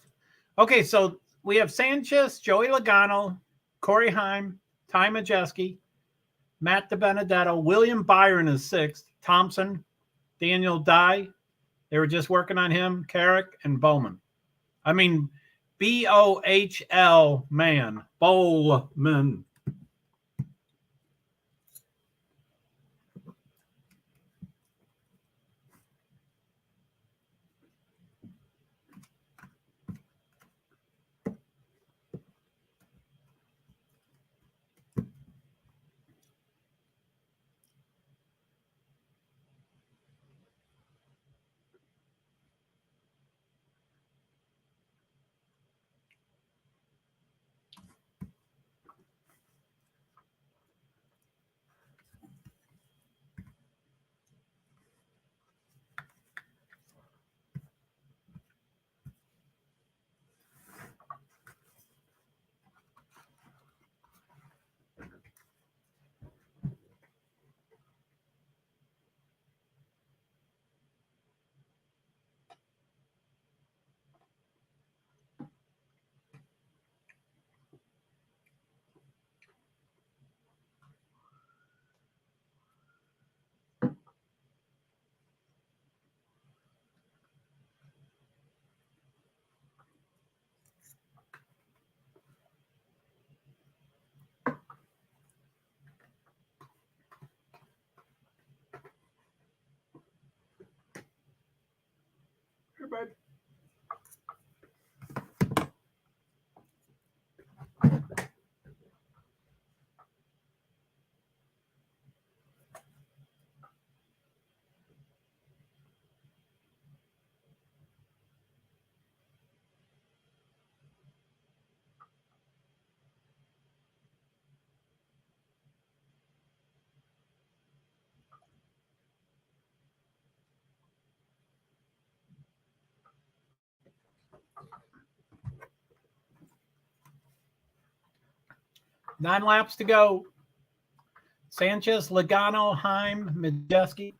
Okay, so we have Sanchez, Joey Logano, Corey Heim, Ty Majeski, Matt DiBenedetto. William Byron is 6th. Thompson, Daniel Dye. They were just working on him. Carrick and Bowman. I mean, Bohl, man. Bowman. Here, babe. Nine laps to go. Sanchez, Logano, Heim, Majeski.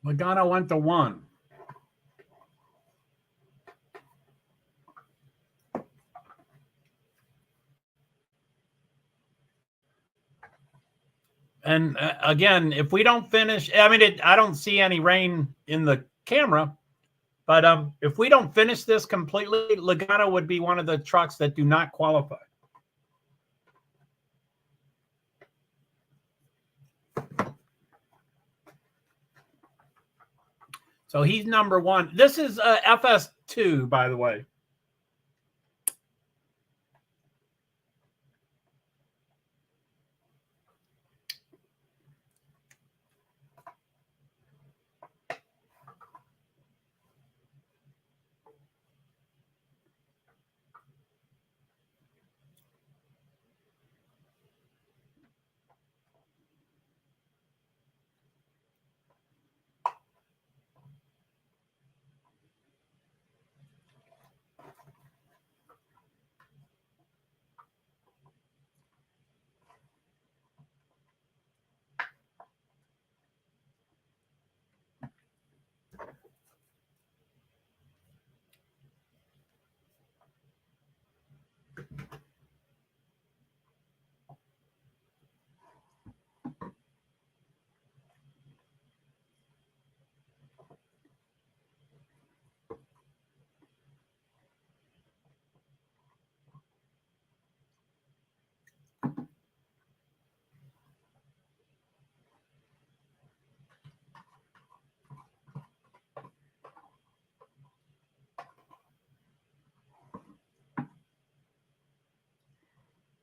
Logano went to 1. And again, if we don't finish, I mean, I don't see any rain in the camera, but if we don't finish this completely, Logano would be one of the trucks that do not qualify. So he's number 1. This is FS2, by the way.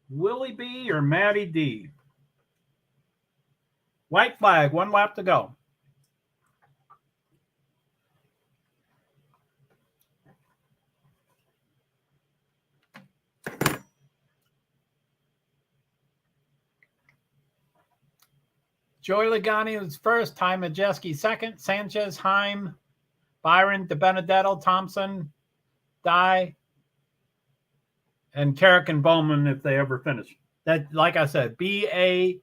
Willie B or Matty D? White flag, 1 lap to go. Joey Logani was first. Ty Majeski second. Sanchez, Heim, Byron, DeBenedetto, Thompson, Dye, and Carrick and Bowman if they ever finish. That, like I said, Bohlman.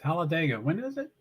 Talladega, when is it?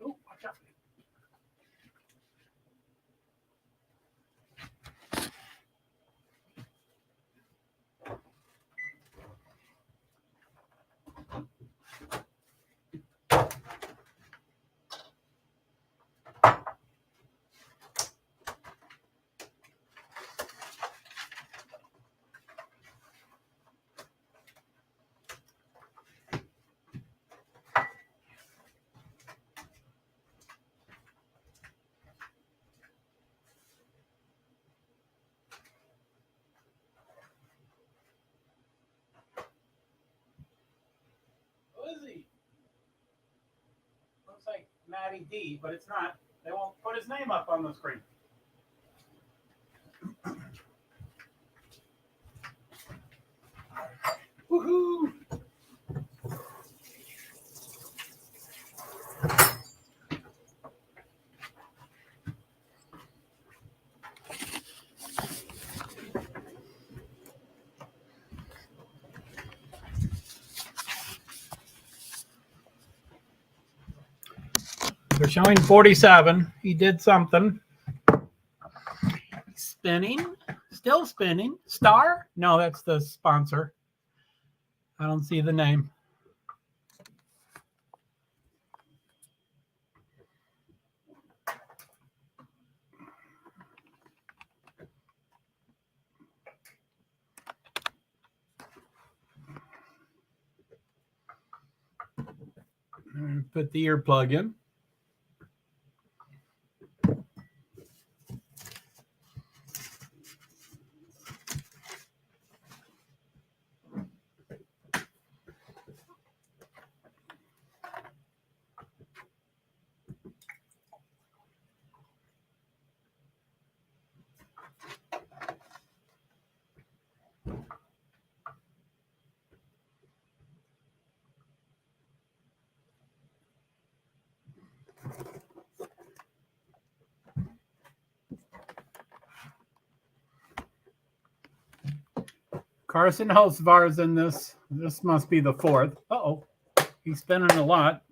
Oh, watch out. Who is he? Looks like Matty D, but it's not. They won't put his name up on the screen. Woohoo! They're showing 47. He did something. Spinning. Still spinning. Star? No, that's the sponsor. I don't see the name. Put the earplug in. Carson Hocevar's in this. This must be the fourth. Uh-oh. He's spinning a lot.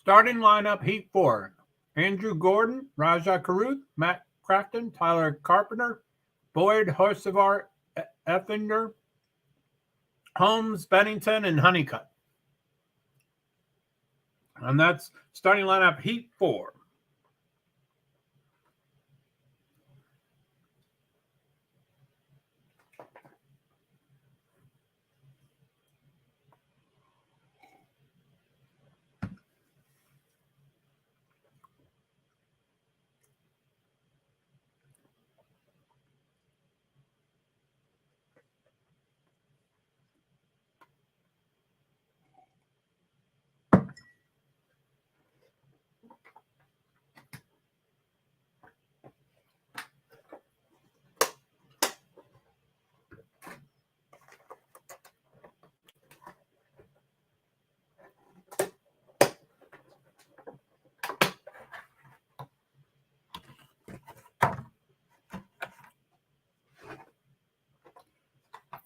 Starting lineup, Heat 4. Andrew Gordon, Raja Caruth, Matt Crafton, Tyler Carpenter, Boyd, Hocevar, Effinger, Holmes, Bennington, and Honeycutt. And that's starting lineup, Heat 4.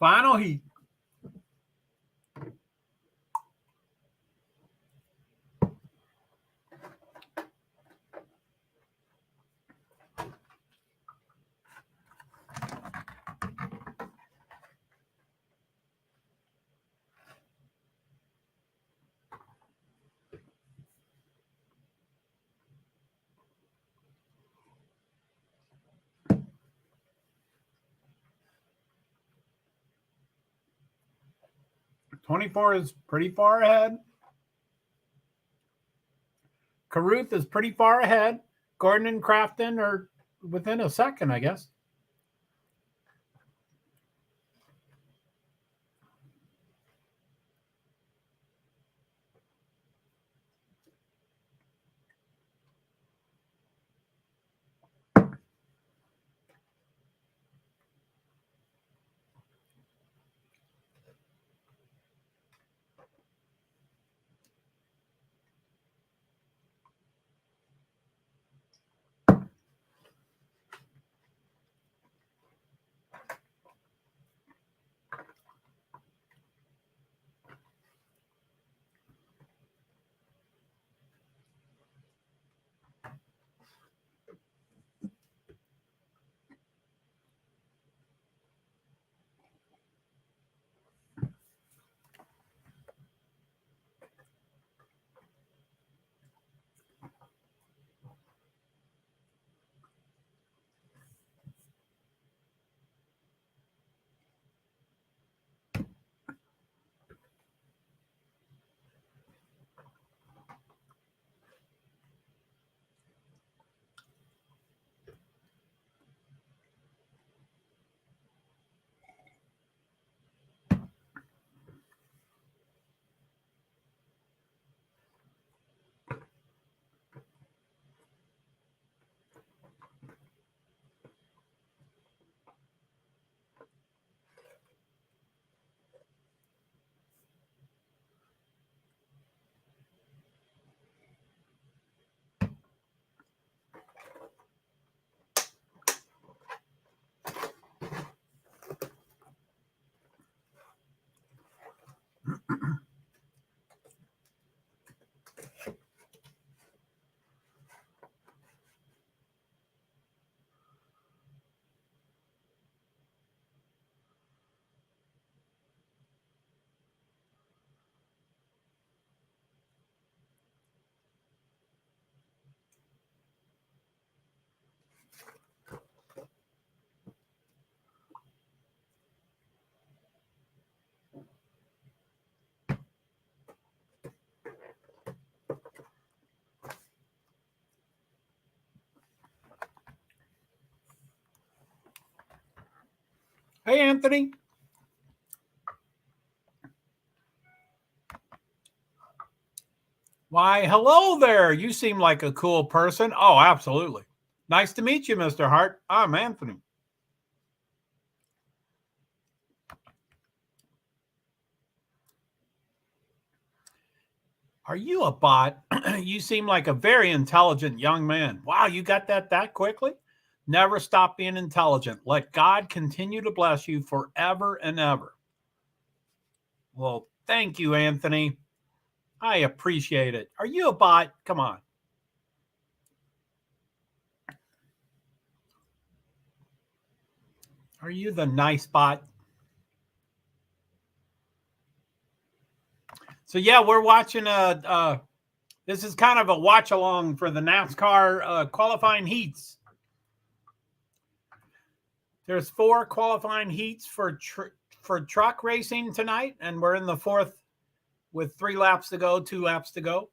Final heat. '24 is pretty far ahead. Caruth is pretty far ahead. Gordon and Crafton are within a second, I guess. Hey, Anthony. Why, hello there. You seem like a cool person. Oh, absolutely. Nice to meet you, Mr. Hart. I'm Anthony. Are you a bot? You seem like a very intelligent young man. Wow, you got that quickly? Never stop being intelligent. Let God continue to bless you forever and ever. Well, thank you, Anthony. I appreciate it. Are you a bot? Come on. Are you the nice bot? So yeah, we're watching this is kind of a watch along for the NASCAR qualifying heats. There's 4 qualifying heats for truck racing tonight, and we're in the 4th with 3 laps to go, 2 laps to go.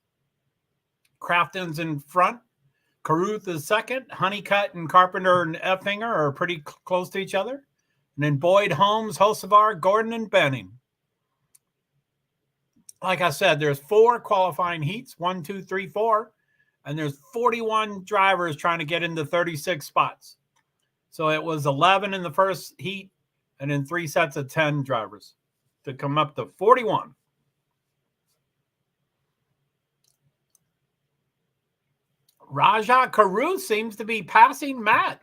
Crafton's in front. Caruth is second. Honeycutt and Carpenter and Effinger are pretty close to each other. And then Boyd, Holmes, Hocevar, Gordon, and Benning. Like I said, there's 4 qualifying heats, 1, 2, 3, 4. And there's 41 drivers trying to get into 36 spots. So it was 11 in the first heat and then 3 sets of 10 drivers to come up to 41. Rajah Caruth seems to be passing Matt.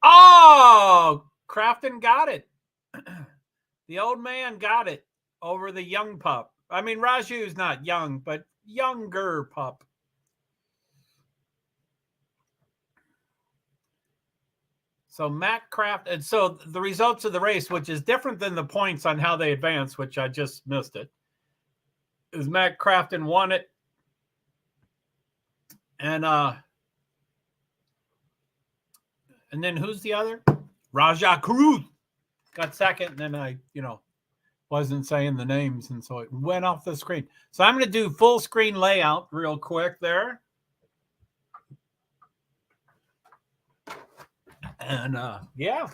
Oh, Crafton got it. The old man got it over the young pup. I mean, Raju's not young, but younger pup. So Matt Craft, and so the results of the race, which is different than the points on how they advance, which I just missed it, is Matt Crafton won it. And then who's the other? Rajah Caruth got second, and then I, wasn't saying the names, and so it went off the screen. So I'm going to do full screen layout real quick there. And yeah.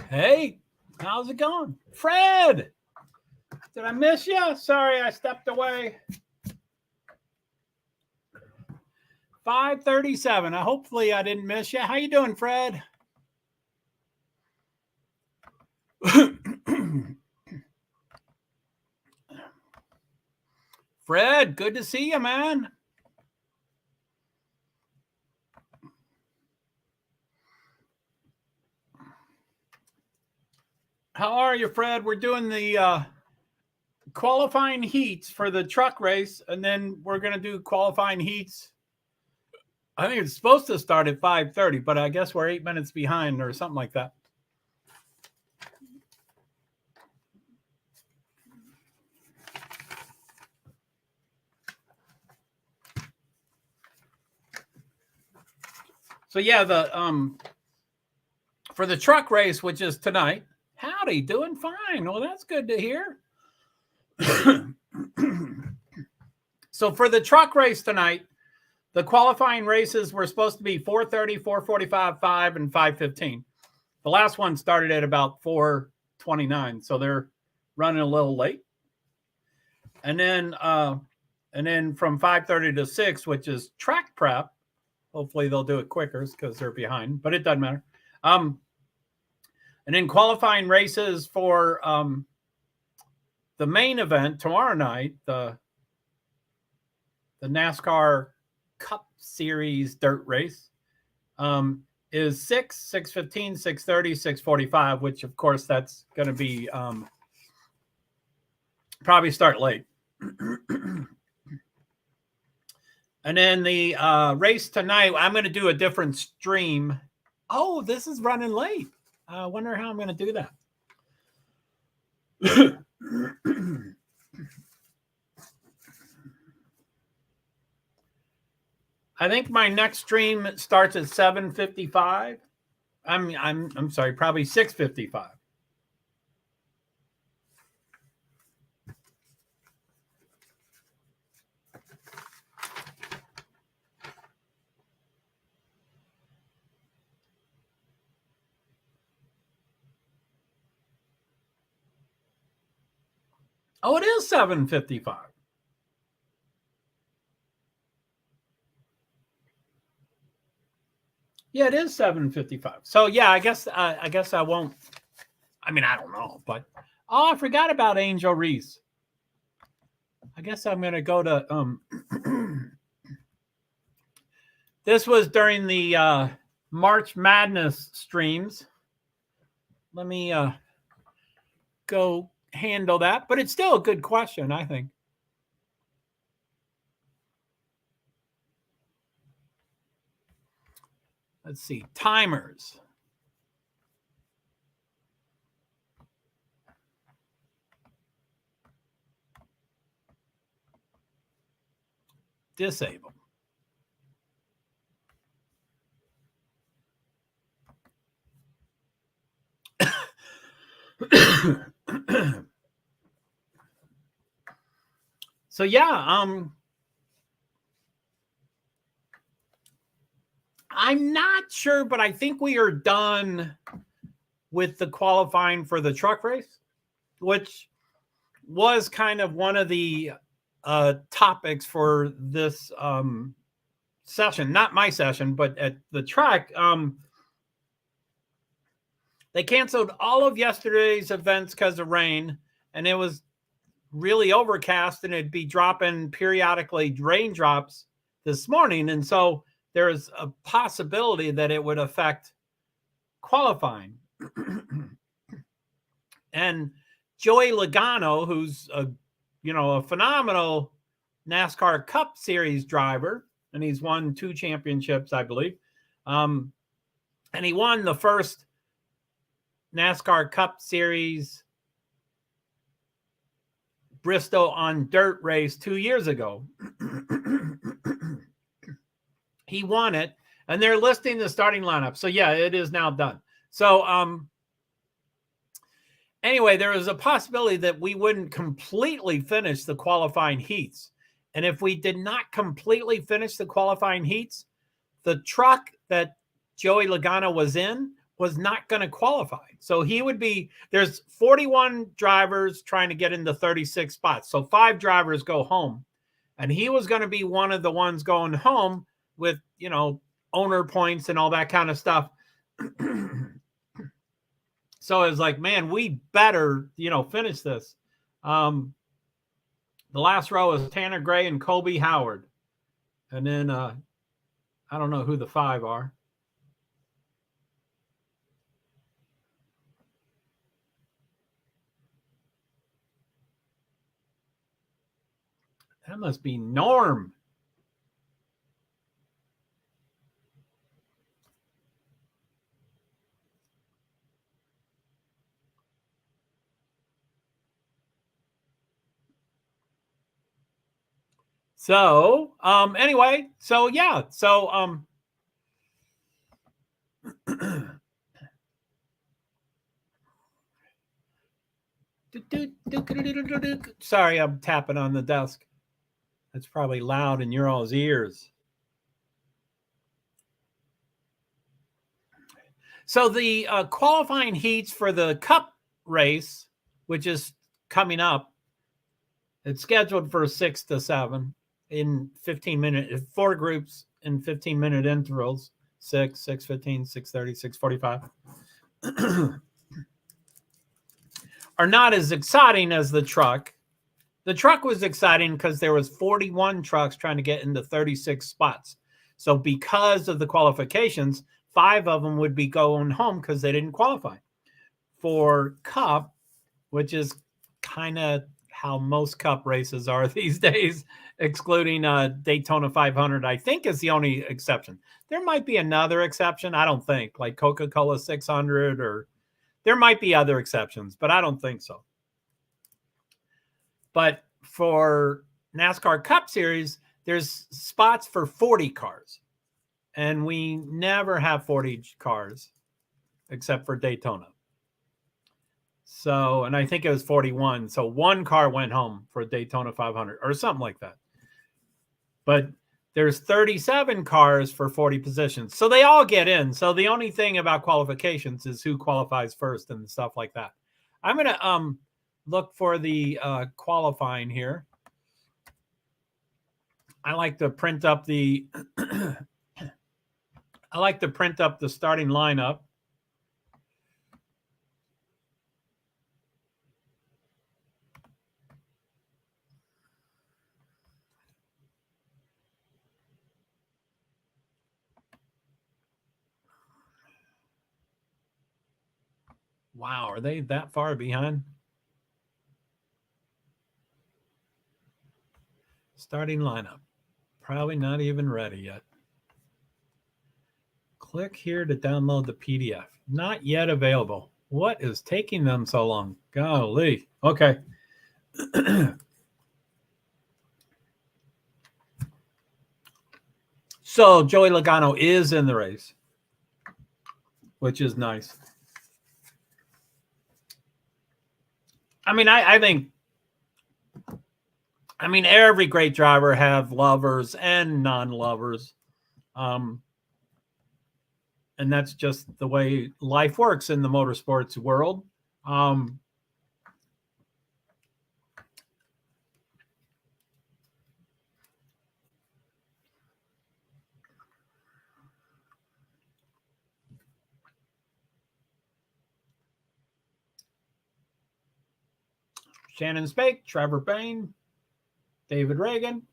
Hey, how's it going? Fred, did I miss you? Sorry, I stepped away. 5:37. Hopefully I didn't miss you. How you doing, Fred? Fred, good to see you, man. How are you, Fred? We're doing the qualifying heats for the truck race, and then we're going to do qualifying heats. I think it's supposed to start at 5:30, but I guess we're 8 minutes behind or something like that. So yeah, for the truck race, which is tonight. Howdy, doing fine. Well, that's good to hear. So for the truck race tonight, the qualifying races were supposed to be 430, 445, 5, and 5:15. The last one started at about 4:29, so they're running a little late. And then from 5:30 to 6, which is track prep. Hopefully they'll do it quicker because they're behind, but it doesn't matter. And then qualifying races for the main event tomorrow night, the NASCAR Cup Series dirt race, is 6, 6:15, 6:30, 6:45, which of course that's going to be probably start late. And then the race tonight, I'm going to do a different stream. Oh, this is running late. I wonder how I'm going to do that. I think my next stream starts at 7:55. I'm sorry, probably 6:55. Oh, it is 7:55. Yeah, it is 7:55. So yeah, I guess I won't. I mean, I don't know, but I forgot about Angel Reese. I guess I'm gonna go to this was during the March Madness streams. Let me go handle that, but it's still a good question, I think. Let's see, timers. Disable. So yeah, I'm not sure, but I think we are done with the qualifying for the truck race, which was kind of one of the topics for this session, not my session, but at the track. They canceled all of yesterday's events because of rain, and it was really overcast, and it'd be dropping periodically raindrops this morning. And so there's a possibility that it would affect qualifying. And Joey Logano, who's a phenomenal NASCAR Cup Series driver, and he's won 2 championships, I believe. And he won the first NASCAR Cup Series Bristol on dirt race 2 years ago. He won it, and they're listing the starting lineup. So yeah, it is now done. So anyway, there is a possibility that we wouldn't completely finish the qualifying heats. And if we did not completely finish the qualifying heats, the truck that Joey Logano was in was not going to qualify. So he would be, there's 41 drivers trying to get into 36 spots. So 5 drivers go home. And he was going to be one of the ones going home with, you know, owner points and all that kind of stuff. So it was like, man, we better, you know, finish this. The last row is Tanner Gray and Colby Howard. And then I don't know who the 5 are. That must be Norm. So, anyway, so yeah, so, sorry, I'm tapping on the desk. That's probably loud in your all's ears. So the qualifying heats for the Cup race, which is coming up, it's scheduled for 6 to 7 in 15-minute, 4 groups in 15-minute intervals, 6, 6:15, 6:30, 6:45, are not as exciting as the truck. The truck was exciting because there was 41 trucks trying to get into 36 spots. So because of the qualifications, 5 of them would be going home because they didn't qualify. For Cup, which is kind of how most Cup races are these days, excluding Daytona 500, I think is the only exception. There might be another exception. I don't think, like Coca-Cola 600, or there might be other exceptions, but I don't think so. But for NASCAR Cup Series, there's spots for 40 cars. And we never have 40 cars except for Daytona. So, and I think it was 41. So 1 car went home for Daytona 500 or something like that. But there's 37 cars for 40 positions. So they all get in. So the only thing about qualifications is who qualifies first and stuff like that. I'm going to look for the qualifying here. I like to print up the starting lineup. Wow, are they that far behind? Starting lineup. Probably not even ready yet. Click here to download the PDF. Not yet available. What is taking them so long? Golly. Okay. So Joey Logano is in the race, which is nice. I mean, I think every great driver have lovers and non-lovers. And that's just the way life works in the motorsports world. Shannon Spake, Trevor Bayne, David Reagan.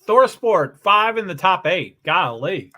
Thor Sport, 5 in the top 8. Golly.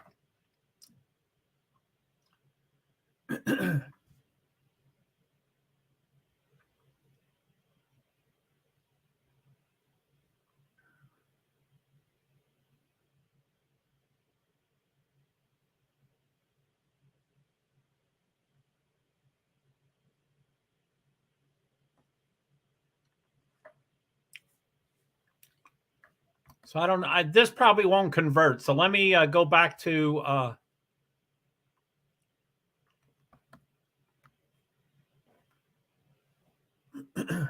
So I don't know. This probably won't convert. So let me go back to I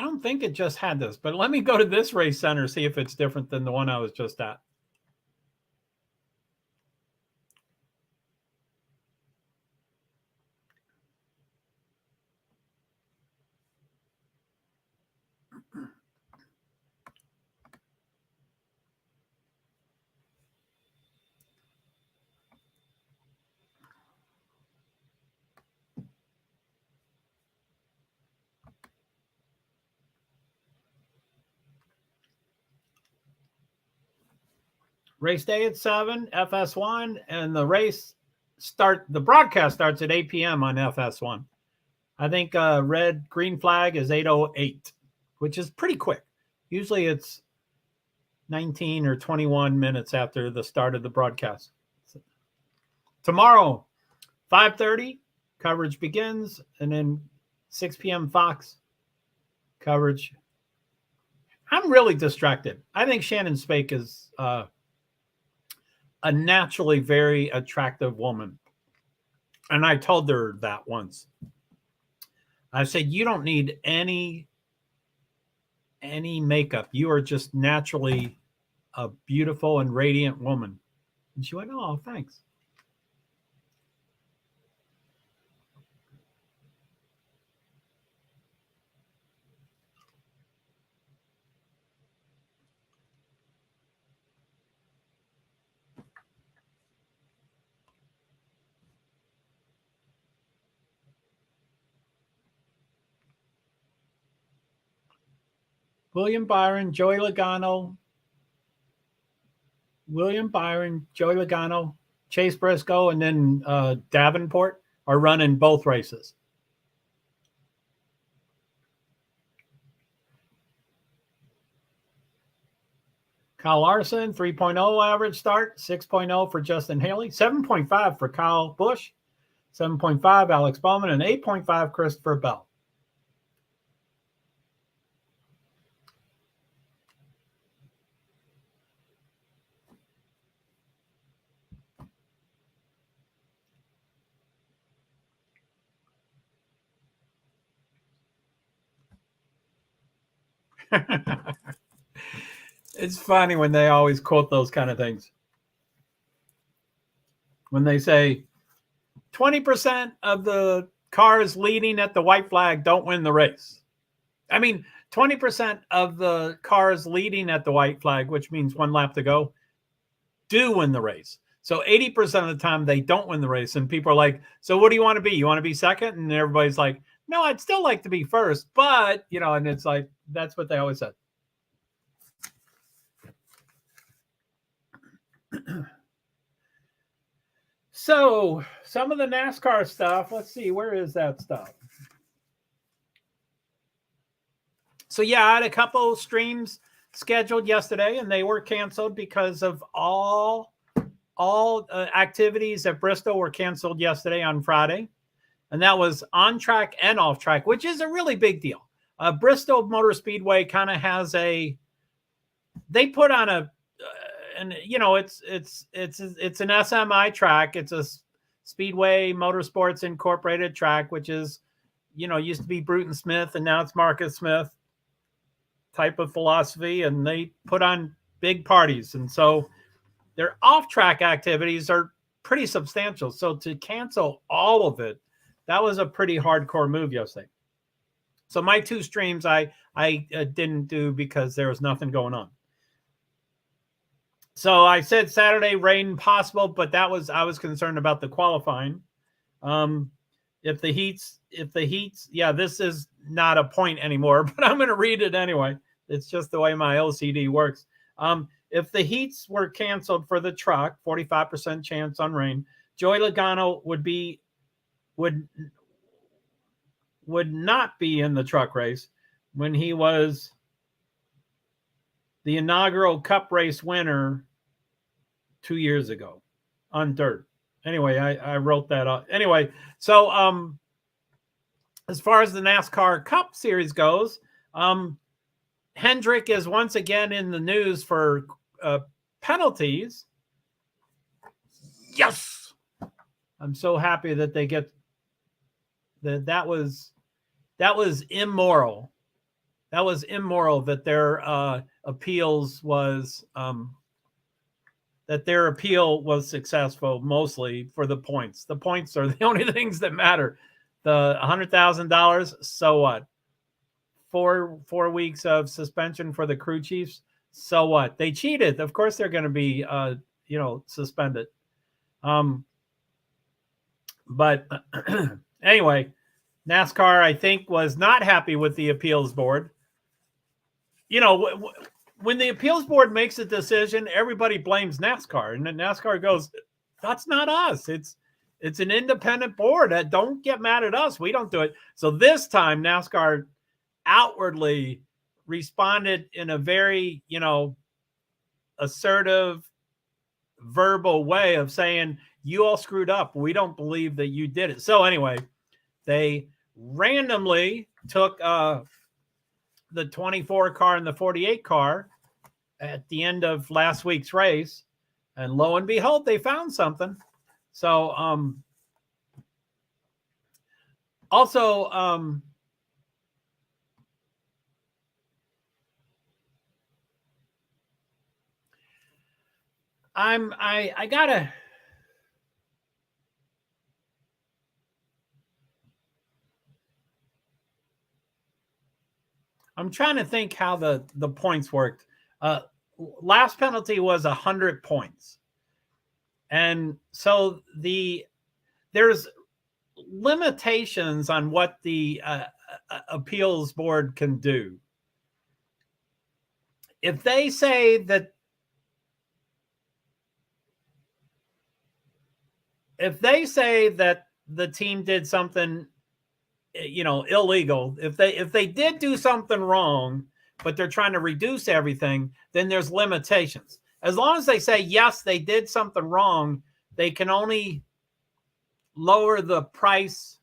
don't think it just had this, but let me go to this race center, see if it's different than the one I was just at. Race day at 7, FS1, and the broadcast starts at 8 p.m. on FS1. I think red green flag is 8:08, which is pretty quick. Usually it's 19 or 21 minutes after the start of the broadcast. Tomorrow, 5:30, coverage begins, and then 6 p.m. Fox coverage. I'm really distracted. I think Shannon Spake is a naturally very attractive woman. And I told her that once. I said, you don't need any makeup. You are just naturally a beautiful and radiant woman. And she went, oh, thanks. William Byron, Joey Logano, Chase Briscoe, and then Davenport are running both races. Kyle Larson, 3.0 average start, 6.0 for Justin Haley, 7.5 for Kyle Busch, 7.5 Alex Bowman, and 8.5 Christopher Bell. It's funny when they always quote those kind of things. When they say 20% of the cars leading at the white flag don't win the race. I mean, 20% of the cars leading at the white flag, which means one lap to go, do win the race. So 80% of the time they don't win the race. And people are like, so what do you want to be? You want to be second? And everybody's like, no, I'd still like to be first. But, and it's like, that's what they always said. So some of the NASCAR stuff, let's see, where is that stuff? So yeah, I had a couple streams scheduled yesterday and they were canceled because of all activities at Bristol were canceled yesterday on Friday. And that was on track and off track, which is a really big deal. Bristol Motor Speedway kind of has they put on it's an SMI track. It's a Speedway Motorsports Incorporated track, which is, used to be Bruton Smith and now it's Marcus Smith type of philosophy. And they put on big parties. And so their off-track activities are pretty substantial. So to cancel all of it, that was a pretty hardcore move yesterday. So my two streams I didn't do because there was nothing going on. So I said Saturday rain possible, but I was concerned about the qualifying. If the heats, yeah, this is not a point anymore, but I'm going to read it anyway. It's just the way my LCD works. If the heats were canceled for the truck, 45% chance on rain, Joey Logano would not be in the truck race when he was the inaugural Cup race winner 2 years ago on dirt. Anyway, I wrote that up. Anyway, so as far as the NASCAR Cup Series goes, Hendrick is once again in the news for penalties. Yes. I'm so happy that they get that was immoral. That was immoral that their appeals was that their appeal was successful, mostly for the points. The points are the only things that matter. The $100,000, so what? Four weeks of suspension for the crew chiefs, so what? They cheated. Of course they're going to be suspended. But anyway, NASCAR, I think, was not happy with the appeals board. When the appeals board makes a decision, everybody blames NASCAR, and then NASCAR goes, "That's not us. It's an independent board. Don't get mad at us. We don't do it." So this time, NASCAR outwardly responded in a very, assertive, verbal way of saying, "You all screwed up. We don't believe that you did it." So anyway, they randomly took the 24 car and the 48 car at the end of last week's race, and lo and behold, they found something. So also I gotta I'm trying to think how the points worked. Last penalty was 100 points. And so there's limitations on what the appeals board can do. If they say that the team did something illegal, if they did do something wrong, but they're trying to reduce everything, then there's limitations. As long as they say, yes, they did something wrong, they can only lower the price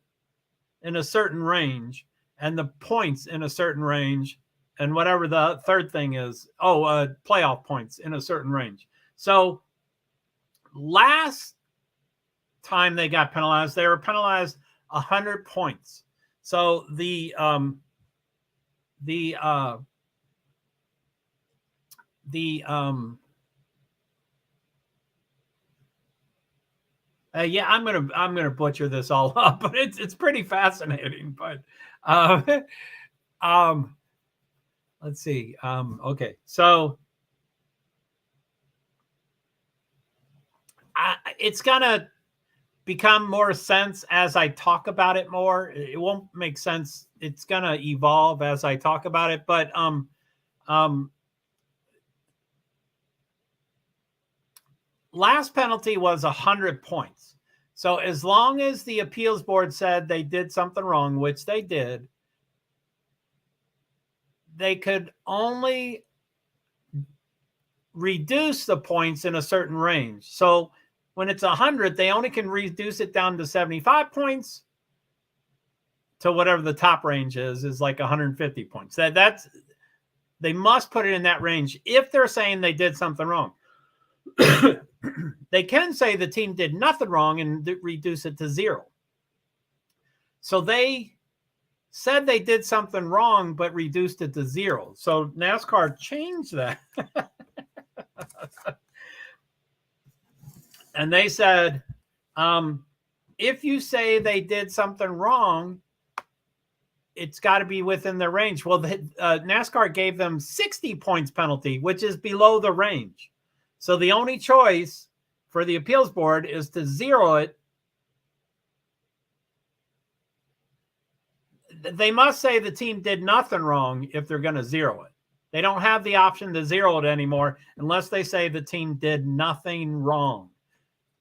in a certain range and the points in a certain range, and whatever the third thing is, playoff points in a certain range. So last time they got penalized, they were penalized 100 points. So yeah, I'm gonna butcher this all up, but it's pretty fascinating. But let's see. Okay, so it's gonna become more sense as I talk about it more. It won't make sense. It's gonna evolve as I talk about it. But last penalty was 100 points. So as long as the appeals board said they did something wrong, which they did, they could only reduce the points in a certain range. So when it's 100, they only can reduce it down to 75 points to whatever the top range is like 150 points. That's they must put it in that range if they're saying they did something wrong. They can say the team did nothing wrong and reduce it to 0. So they said they did something wrong, but reduced it to 0. So NASCAR changed that. And they said, if you say they did something wrong, it's got to be within the range. Well, NASCAR gave them 60 points penalty, which is below the range. So the only choice for the appeals board is to 0 it. They must say the team did nothing wrong if they're going to 0 it. They don't have the option to 0 it anymore unless they say the team did nothing wrong.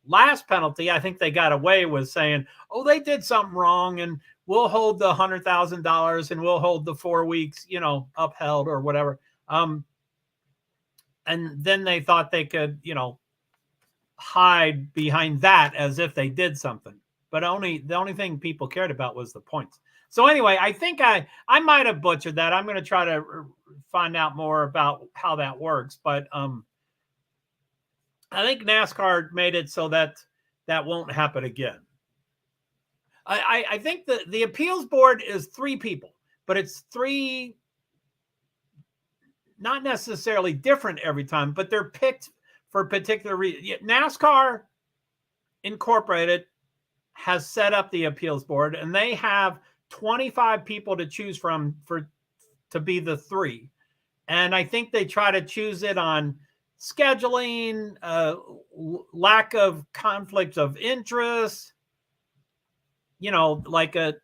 Last penalty, I think they got away with saying, "Oh, they did something wrong, and we'll hold the $100,000 and we'll hold the 4 weeks, upheld or whatever." And then they thought they could, hide behind that as if they did something. But the only thing people cared about was the points. So anyway, I think I might have butchered that. I'm going to try to find out more about how that works. But I think NASCAR made it so that that won't happen again. I think the appeals board is 3 people, but it's 3 not necessarily different every time, but they're picked for a particular reason. NASCAR Incorporated has set up the appeals board, and they have 25 people to choose from to be the 3. And I think they try to choose it on scheduling, lack of conflict of interest, like a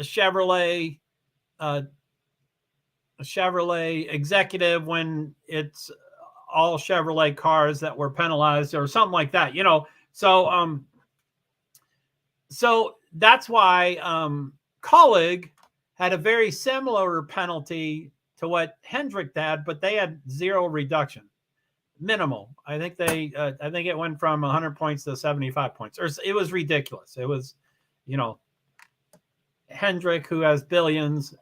Chevrolet executive when it's all Chevrolet cars that were penalized or something like that, So that's why Colleague had a very similar penalty to what Hendrick had, but they had 0 reduction, minimal. I think it went from 100 points to 75 points, or it was ridiculous. It was, Hendrick, who has billions,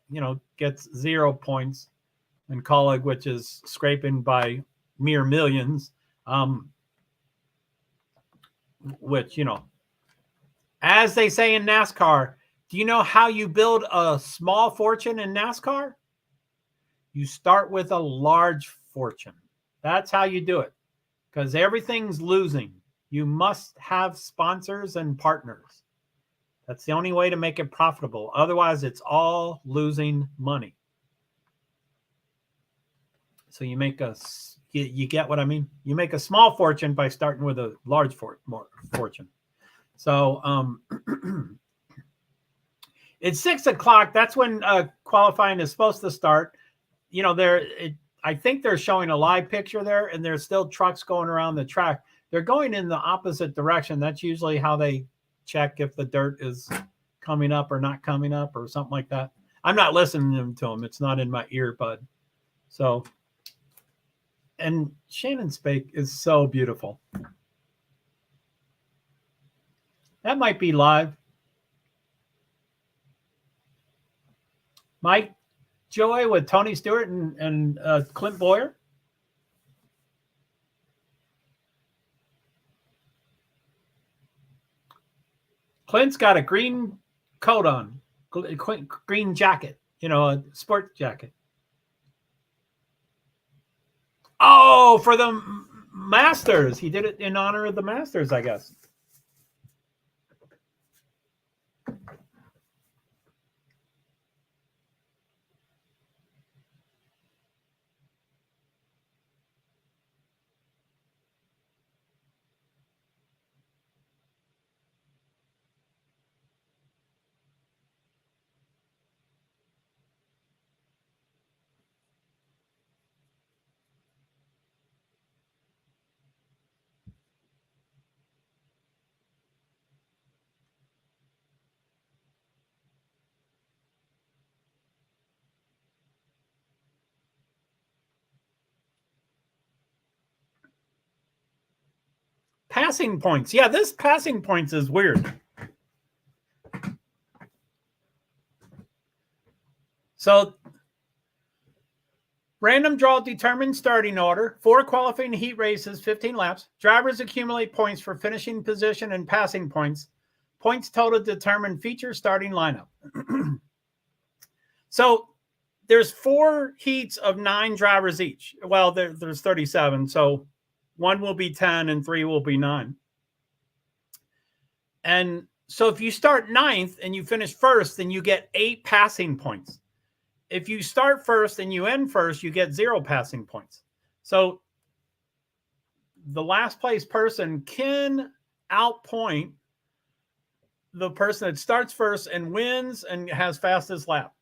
gets 0 points, and Colleague, which is scraping by mere millions, which, as they say in NASCAR, do you know how you build a small fortune in NASCAR? You start with a large fortune. That's how you do it, because everything's losing. You must have sponsors and partners. That's the only way to make it profitable. Otherwise, it's all losing money. So you get what I mean? You make a small fortune by starting with a large fortune. So it's 6 o'clock. That's when qualifying is supposed to start. I think they're showing a live picture there, and there's still trucks going around the track. They're going in the opposite direction. That's usually how they check if the dirt is coming up or not coming up or something like that. I'm not listening to them. It's not in my earbud. So, and Shannon Spake is so beautiful. That might be live. Mike Joy with Tony Stewart and Clint Boyer. Clint's got a green coat on, green jacket, a sport jacket. Oh, for the Masters. He did it in honor of the Masters, I guess. Passing points. Yeah, this passing points is weird. So, random draw determines starting order. 4 qualifying heat races, 15 laps. Drivers accumulate points for finishing position and passing points. Points total determine feature starting lineup. So, there's 4 heats of 9 drivers each. Well, there's 37, so 1 will be 10 and 3 will be 9. And so if you start 9th and you finish 1st, then you get 8 passing points. If you start 1st and you end 1st, you get 0 passing points. So the last place person can outpoint the person that starts 1st and wins and has fastest lap.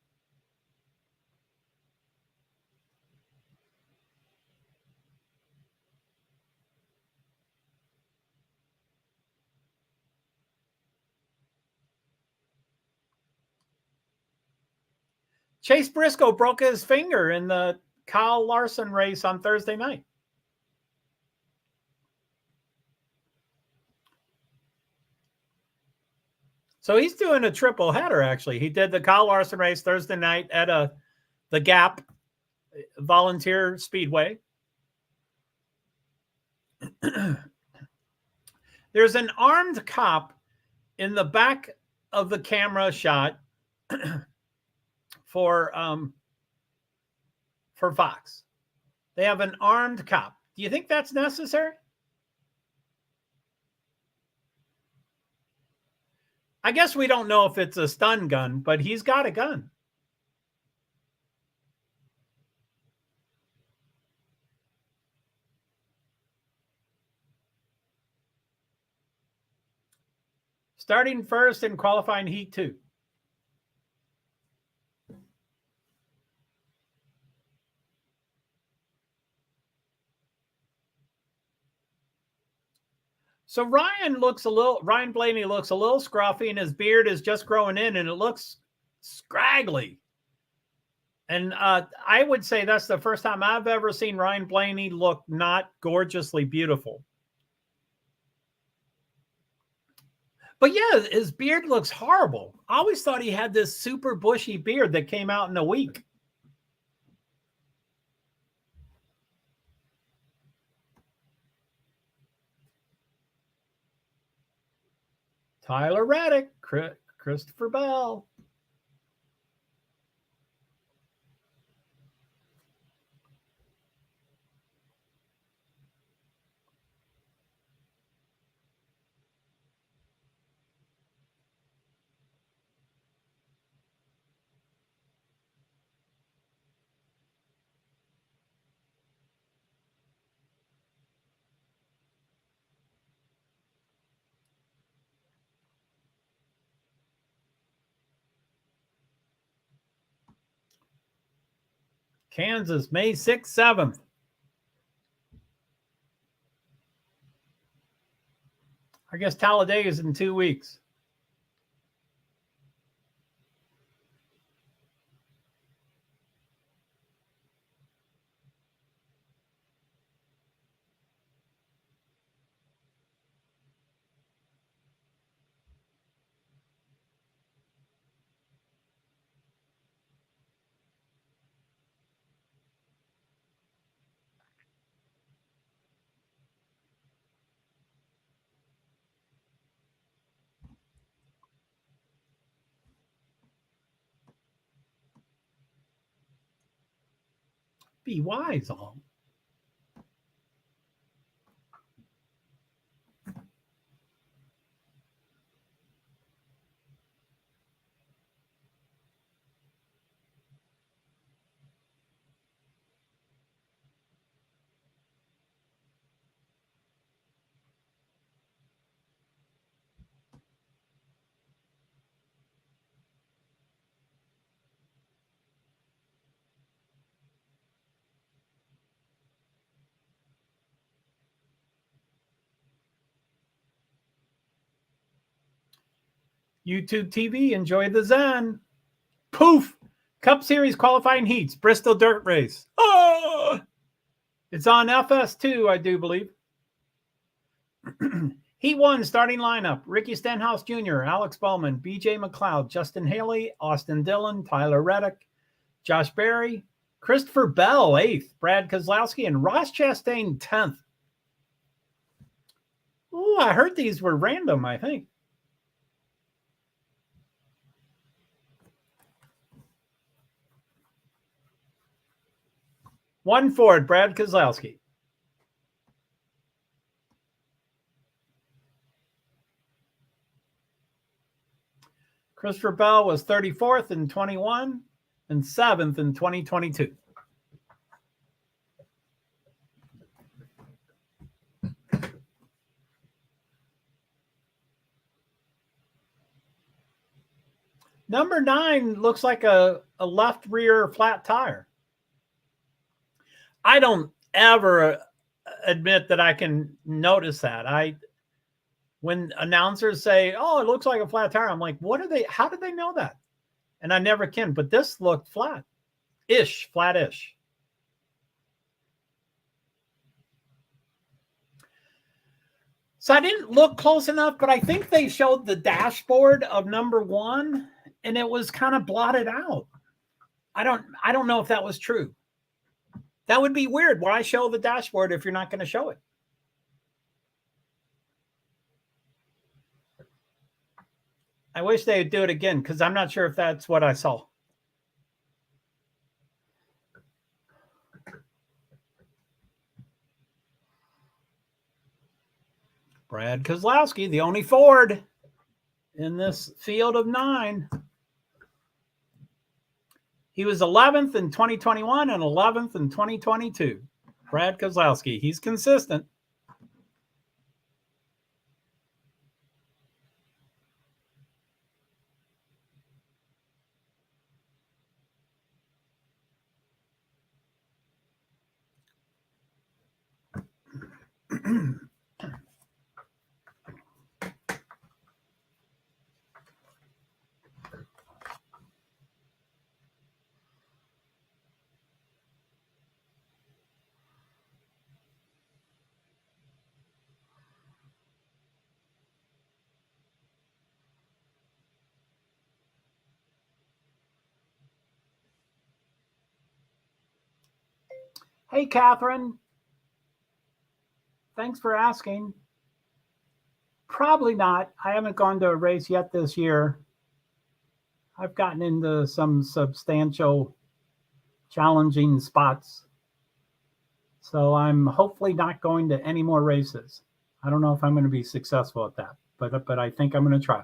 Chase Briscoe broke his finger in the Kyle Larson race on Thursday night. So he's doing a triple header, actually. He did the Kyle Larson race Thursday night at the Gap Volunteer Speedway. There's an armed cop in the back of the camera shot for Fox. They have an armed cop. Do you think that's necessary? I guess we don't know if it's a stun gun, but he's got a gun. Starting first in qualifying heat 2. So Ryan Blaney looks a little scruffy, and his beard is just growing in, and it looks scraggly. And I would say that's the first time I've ever seen Ryan Blaney look not gorgeously beautiful. But yeah, his beard looks horrible. I always thought he had this super bushy beard that came out in a week. Tyler Reddick, Christopher Bell. Kansas, May 6th, 7th. I guess Talladega is in 2 weeks. Be wise on. YouTube TV, enjoy the Zen. Poof! Cup Series qualifying heats, Bristol Dirt Race. Oh! It's on FS2, I do believe. Heat 1 starting lineup: Ricky Stenhouse Jr., Alex Bowman, BJ McLeod, Justin Haley, Austin Dillon, Tyler Reddick, Josh Berry, Christopher Bell, 8th, Brad Keselowski, and Ross Chastain, 10th. Oh, I heard these were random, I think. One Ford, Brad Keselowski. Christopher Bell was 34th in 21 and 7th in 2022. Number 9 looks like a left rear flat tire. I don't ever admit that I can notice that. When announcers say, "Oh, it looks like a flat tire," I'm like, "What are they? How did they know that?" And I never can. But this looked flat-ish. So I didn't look close enough, but I think they showed the dashboard of number 1, and it was kind of blotted out. I don't know if that was true. That would be weird. Why show the dashboard if you're not going to show it? I wish they would do it again because I'm not sure if that's what I saw. Brad Keselowski, the only Ford in this field of 9. He was 11th in 2021 and 11th in 2022. Brad Keselowski, he's consistent. Hey, Catherine. Thanks for asking. Probably not. I haven't gone to a race yet this year. I've gotten into some substantial, challenging spots. So I'm hopefully not going to any more races. I don't know if I'm going to be successful at that, but I think I'm going to try.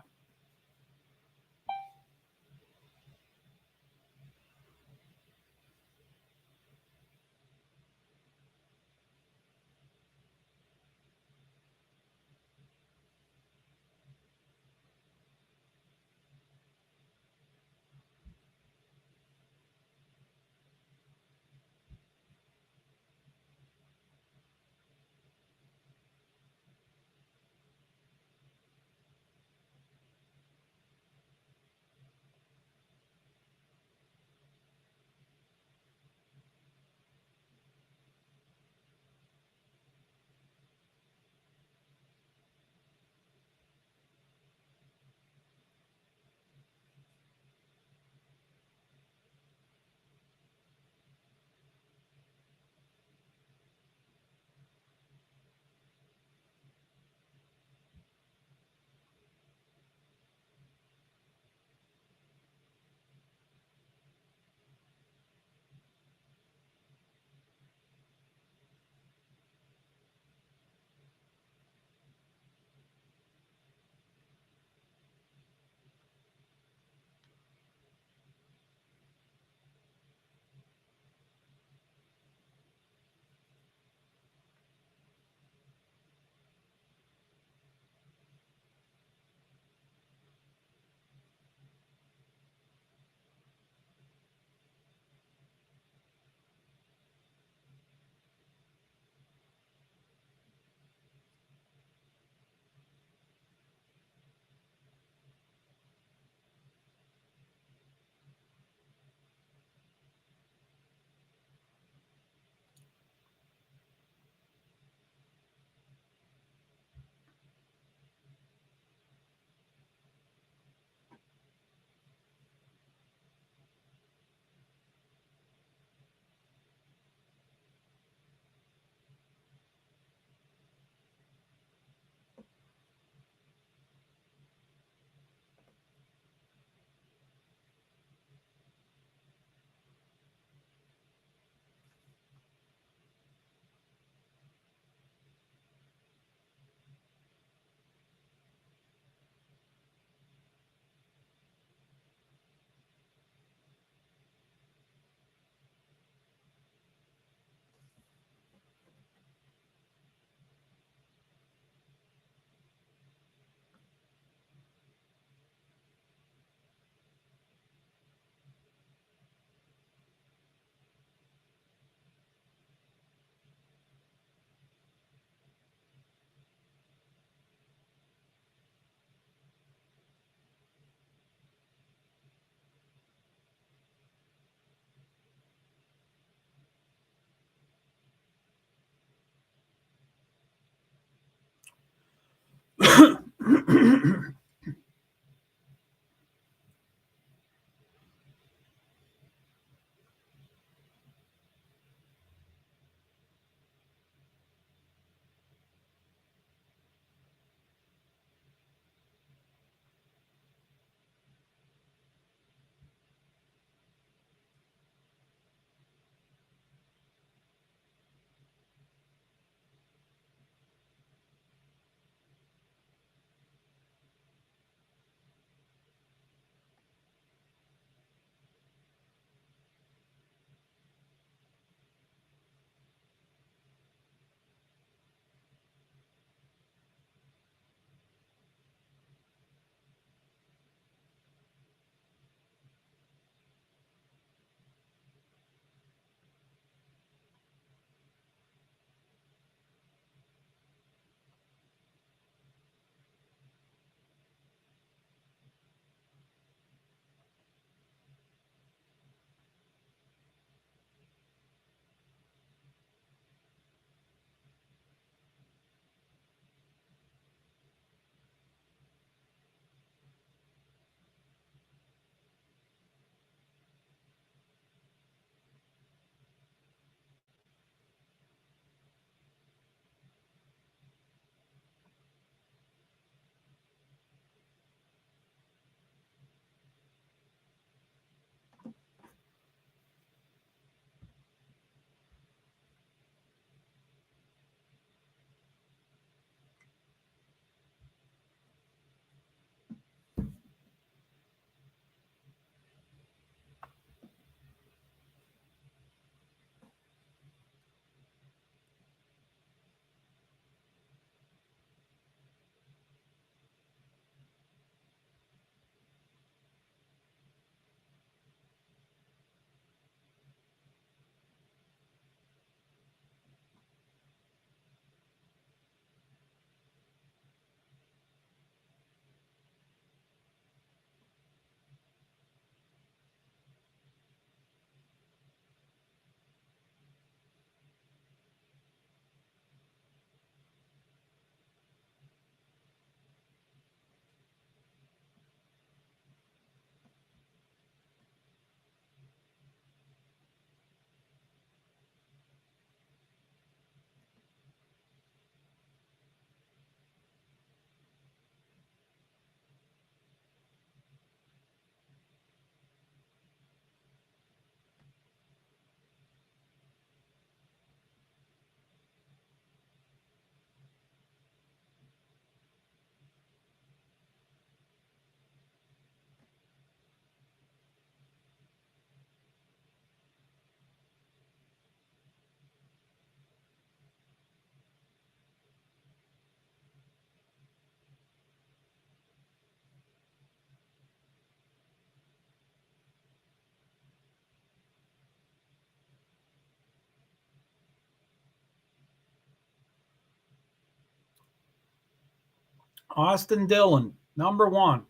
Austin Dillon, number 1.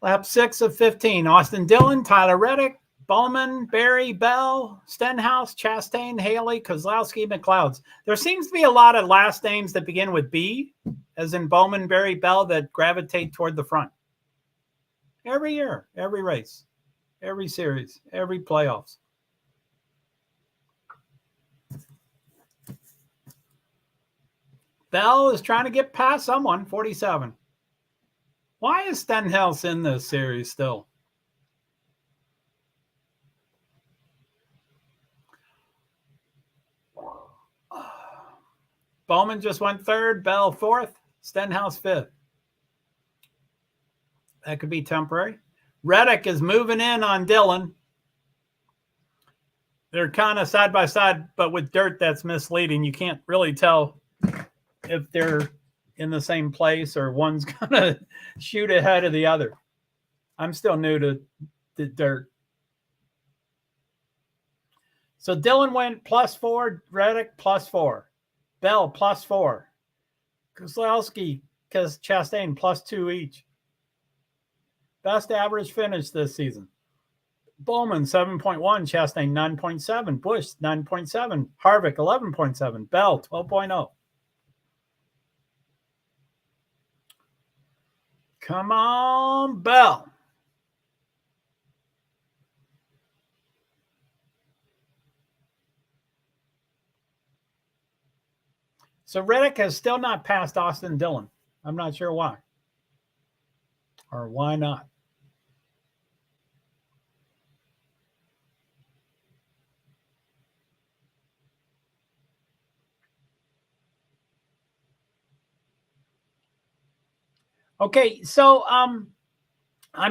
Lap 6 of 15. Austin Dillon, Tyler Reddick, Bowman, Berry, Bell, Stenhouse, Chastain, Haley, Kozlowski, McLeod. There seems to be a lot of last names that begin with B, as in Bowman, Berry, Bell, that gravitate toward the front. Every year, every race, every series, every playoffs. Bell is trying to get past someone, 47. Why is Stenhouse in this series still? Bowman just went 3rd, Bell 4th, Stenhouse 5th. That could be temporary. Reddick is moving in on Dillon. They're kind of side by side, but with dirt that's misleading. You can't really tell if they're in the same place or one's going to shoot ahead of the other. I'm still new to the dirt. So Dillon went +4, Reddick +4, Bell +4, Kozlowski, Chastain +2 each. Best average finish this season. Bowman 7.1, Chastain 9.7, Busch 9.7, Harvick 11.7, Bell 12.0. Come on, Bell. So Reddick has still not passed Austin Dillon. I'm not sure why. Or why not? Okay, so I'm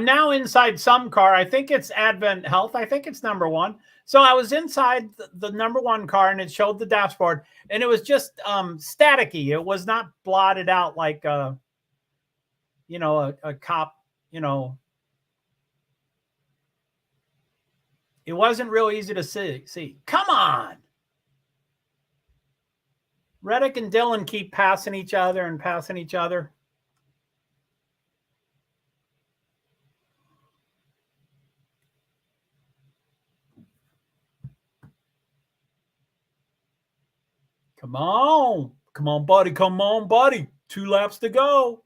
now inside some car. I think it's Advent Health. I think it's number 1. So I was inside the number 1 car, and it showed the dashboard, and it was just staticky. It was not blotted out like a cop. It wasn't real easy to see. Come on. Reddick and Dillon keep passing each other and passing each other. Come on. Come on, buddy. Come on, buddy. 2 laps to go.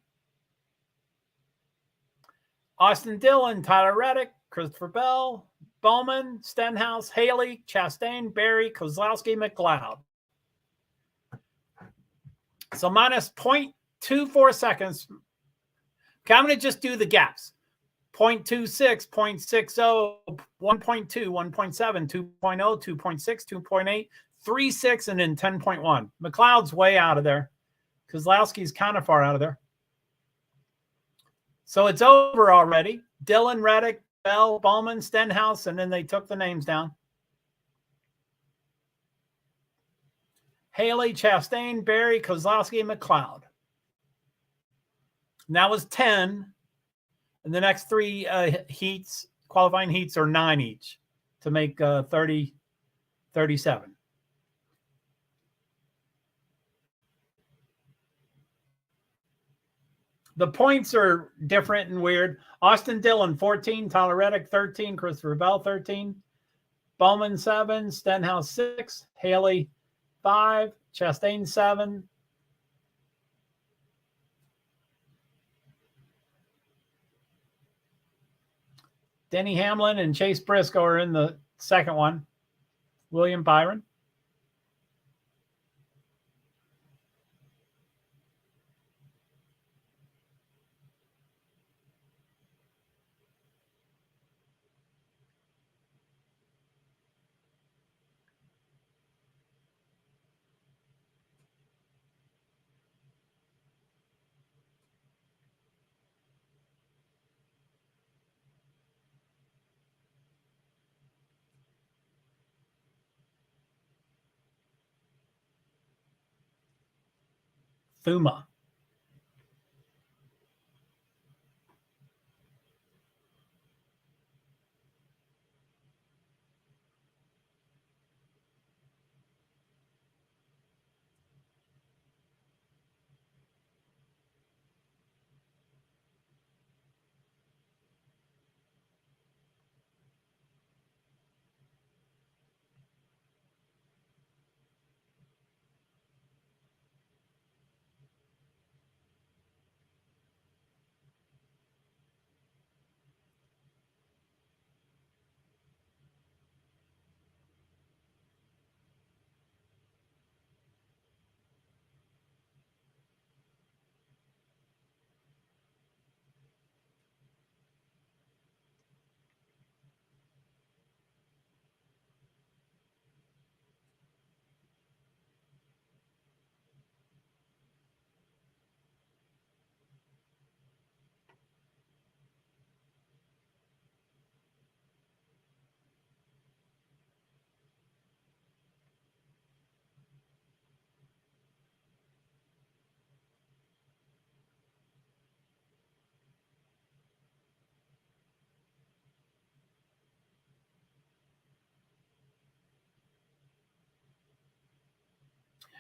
Austin Dillon, Tyler Reddick, Christopher Bell, Bowman, Stenhouse, Haley, Chastain, Berry, Kozlowski, McLeod. So minus 0.24 seconds. Okay, I'm going to just do the gaps. 0.26, 0.60, 1.2, 1.7, 2.0, 2.6, 2.8, 3.6, and then 10.1. McLeod's way out of there. Kozlowski's kind of far out of there. So it's over already. Dillon, Reddick, Bell, Bowman, Stenhouse, and then they took the names down. Haley, Chastain, Berry, Kozlowski, and McLeod. And that was 10. And the next 3 heats, qualifying heats, are 9 each to make 37. The points are different and weird. Austin Dillon, 14. Tyler Reddick, 13. Christopher Bell, 13. Bowman, 7. Stenhouse, 6. Haley, 5. Chastain, 7. Denny Hamlin and Chase Briscoe are in the second one. William Byron. Thuma.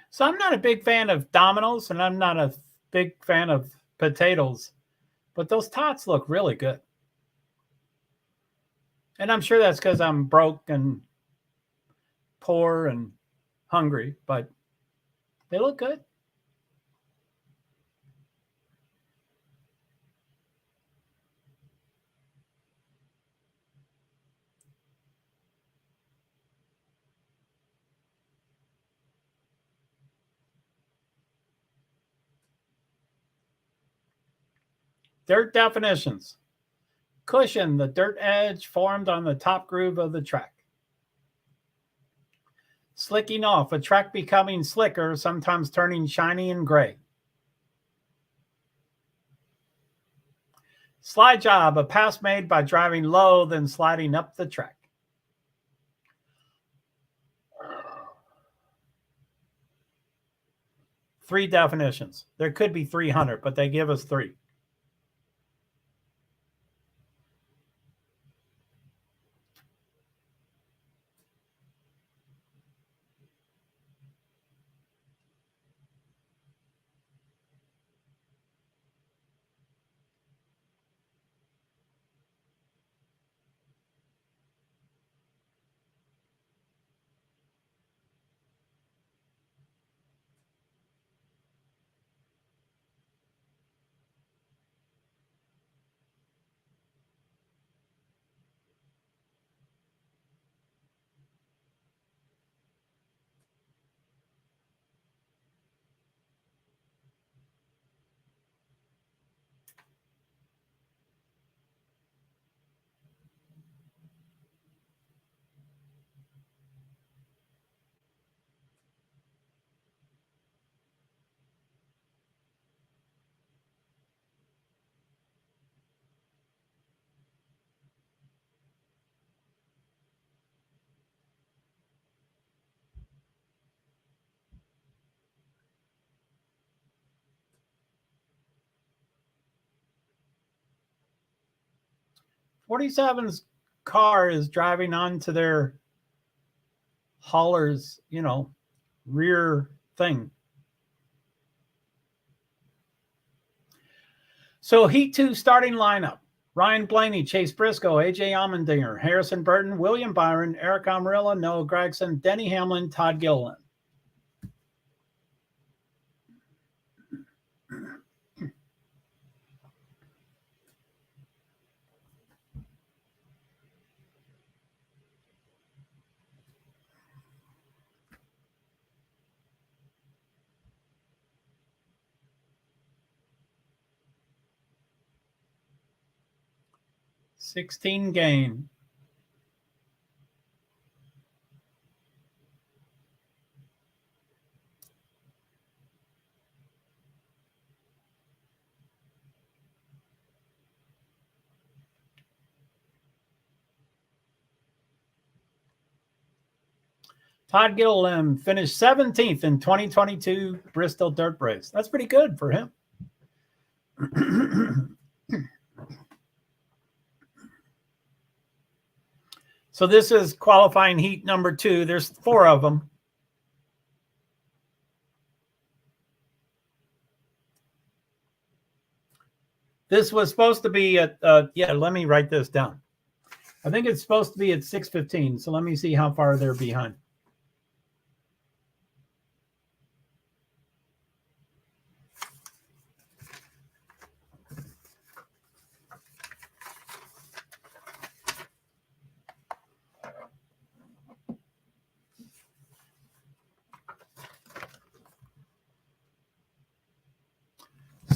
So I'm not a big fan of Domino's, and I'm not a big fan of potatoes, but those tots look really good. And I'm sure that's because I'm broke and poor and hungry, but they look good. Dirt definitions. Cushion, the dirt edge formed on the top groove of the track. Slicking off, a track becoming slicker, sometimes turning shiny and gray. Slide job, a pass made by driving low, then sliding up the track. Three definitions. There could be 300, but they give us three. '47's car is driving onto their hauler's, rear thing. So Heat 2 starting lineup. Ryan Blaney, Chase Briscoe, AJ Allmendinger, Harrison Burton, William Byron, Eric Amarillo, Noah Gragson, Denny Hamlin, Todd Gilliland. $16 gain. Todd Gilliland finished 17th in 2022 Bristol Dirt Race. That's pretty good for him. So this is qualifying heat number 2. There's 4 of them. This was supposed to be at, let me write this down. I think it's supposed to be at 6:15. So let me see how far they're behind.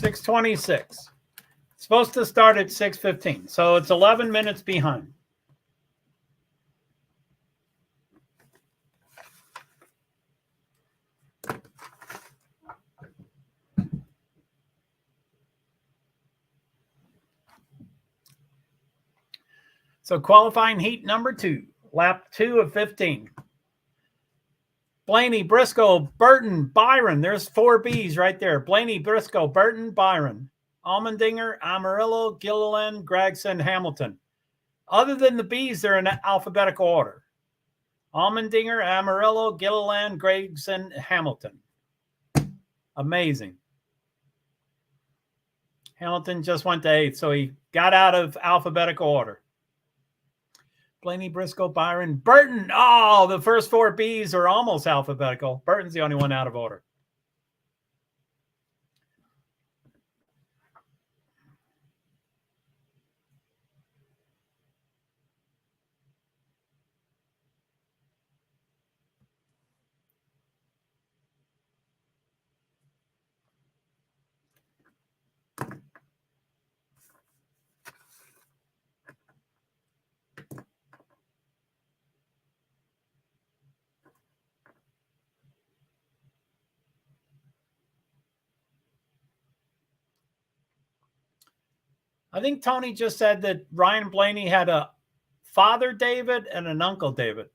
$6:26. It's supposed to start at 6:15. So it's 11 minutes behind. So qualifying heat number 2, lap 2 of 15. Blaney, Briscoe, Burton, Byron. There's 4 Bs right there. Blaney, Briscoe, Burton, Byron. Allmendinger, Amarillo, Gilliland, Gragson, Hamilton. Other than the Bs, they're in alphabetical order. Allmendinger, Amarillo, Gilliland, Gragson, Hamilton. Amazing. Hamilton just went to 8th, so he got out of alphabetical order. Blaney, Briscoe, Byron, Burton. Oh, the first 4 Bs are almost alphabetical. Burton's the only one out of order. I think Tony just said that Ryan Blaney had a father David and an uncle David.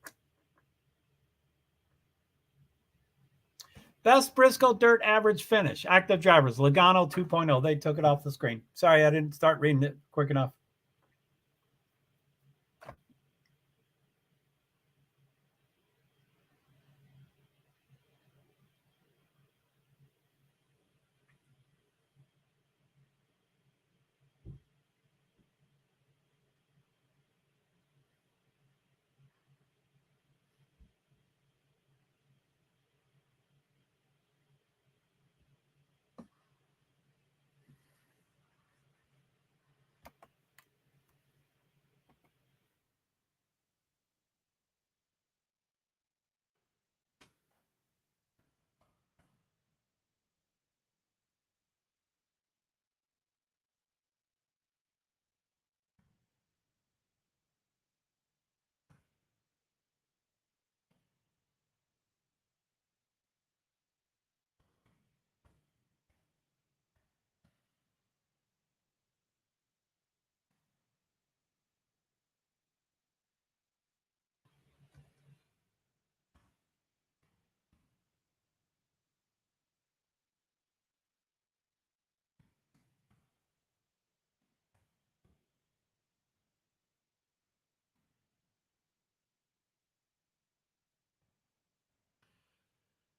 Best Briscoe dirt average finish. Active drivers. Logano 2.0. They took it off the screen. Sorry, I didn't start reading it quick enough.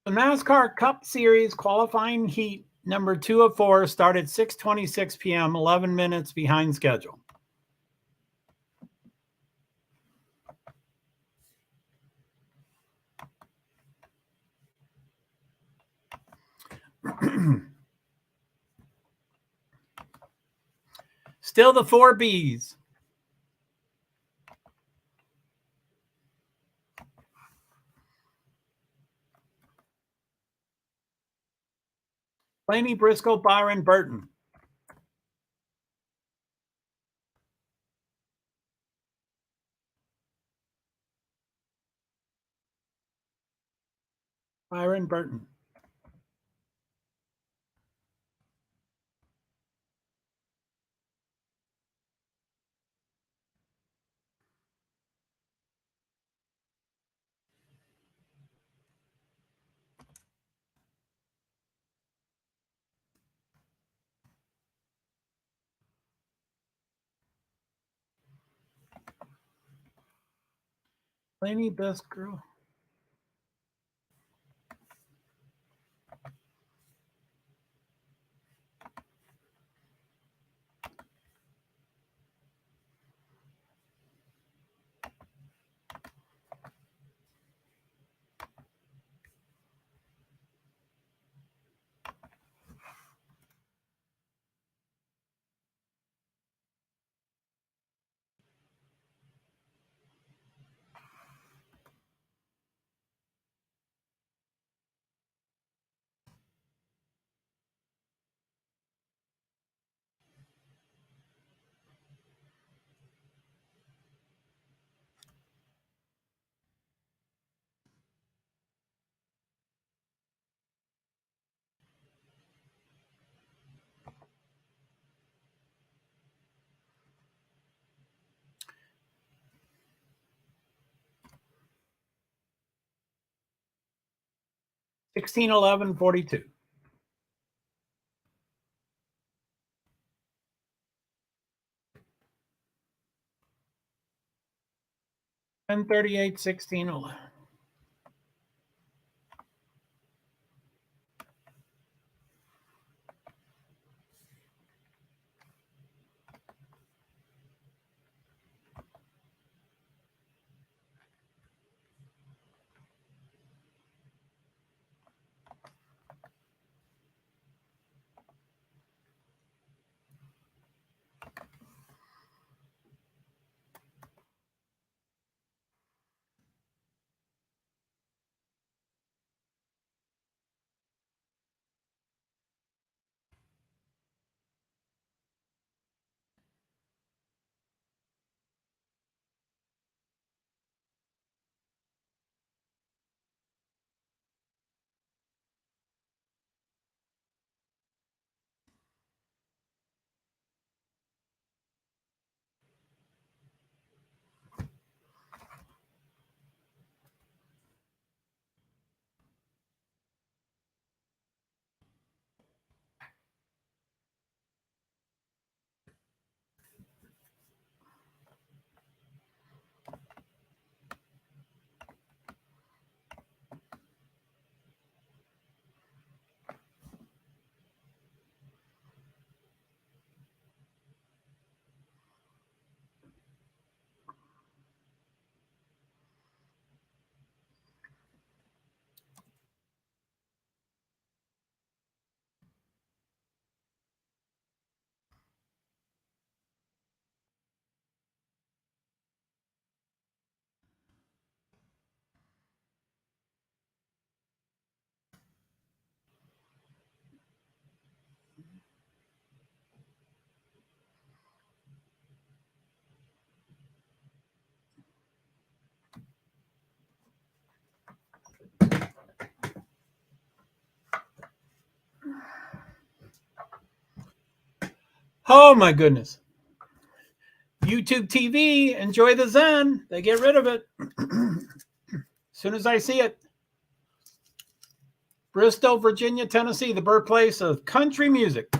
The NASCAR Cup Series qualifying heat number 2 of 4 started 6:26 p.m., 11 minutes behind schedule. Still the 4 Bs. Blaney, Briscoe, Byron, Burton. Byron, Burton. Blaney, best girl. $16.11.42. $10.38, $16.11. Oh my goodness. YouTube TV, enjoy the Zen. They get rid of it. As soon as I see it. Bristol, Virginia, Tennessee, the birthplace of country music.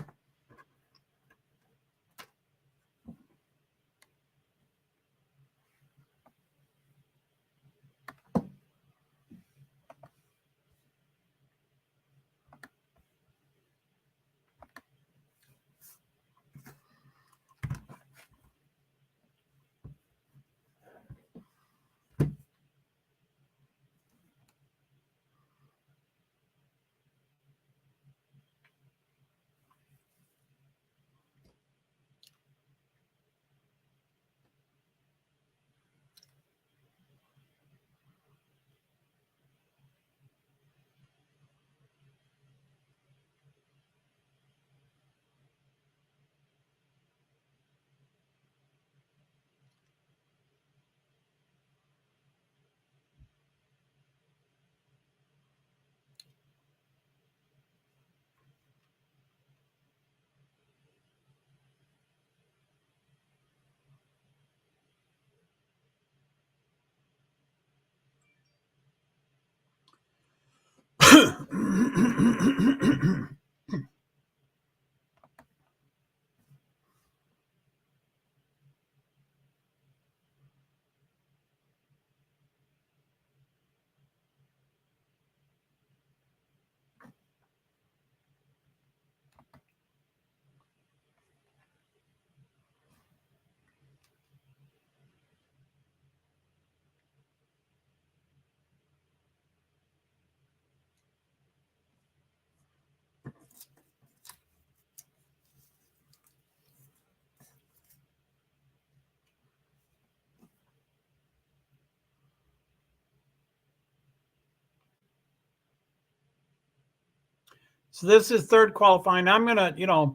So this is third qualifying. I'm going to,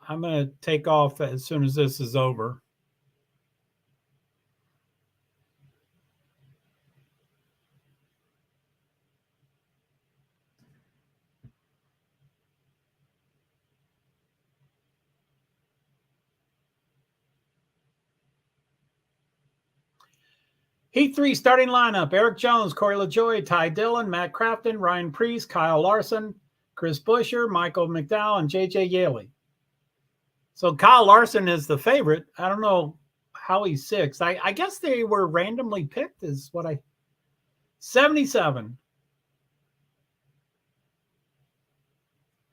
I'm going to take off as soon as this is over. Heat 3 starting lineup: Eric Jones, Corey LaJoie, Ty Dillon, Matt Crafton, Ryan Preece, Kyle Larson, Chris Buescher, Michael McDowell, and JJ Yaley. So Kyle Larson is the favorite. I don't know how he's sixth. I guess they were randomly picked is what 77.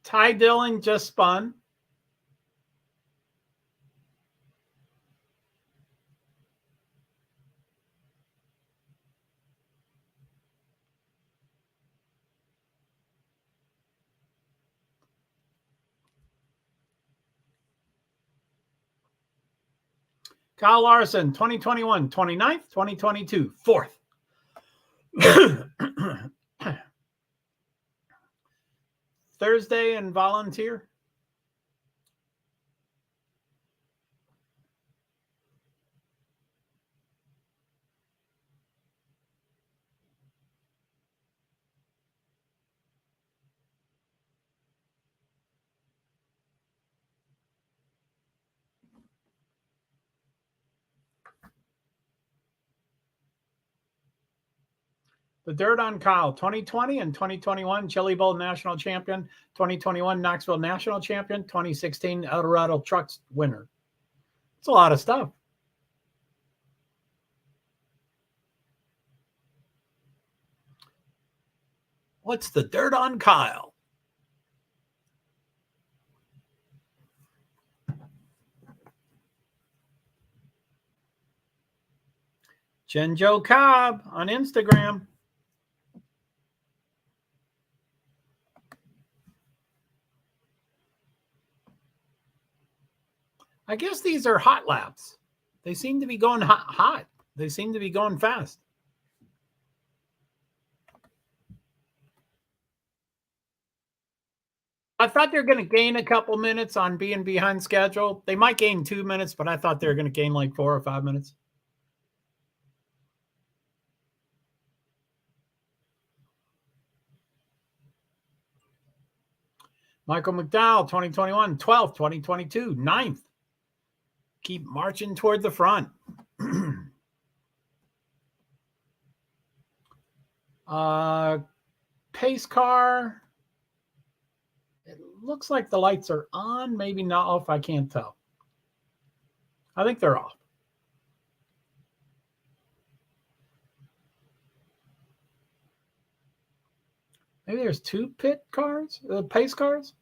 Ty Dillon just spun. Kyle Larson, 2021, 29th, 2022, 4th. Thursday and volunteer. The dirt on Kyle, 2020 and 2021 Chili Bowl national champion, 2021 Knoxville national champion, 2016 Eldorado Trucks winner. It's a lot of stuff. What's the dirt on Kyle? Jen Joe Cobb on Instagram. I guess these are hot laps. They seem to be going hot. They seem to be going fast. I thought they were going to gain a couple minutes on being behind schedule. They might gain 2 minutes, but I thought they were going to gain like 4 or 5 minutes. Michael McDowell, 2021, 12th, 2022, 9th. Keep marching toward the front. Pace car. It looks like the lights are on, maybe not off. I can't tell. I think they're off. Maybe there's two pit cars, pace cars.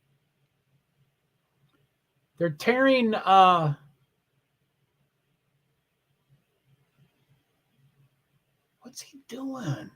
They're tearing. What's he doing?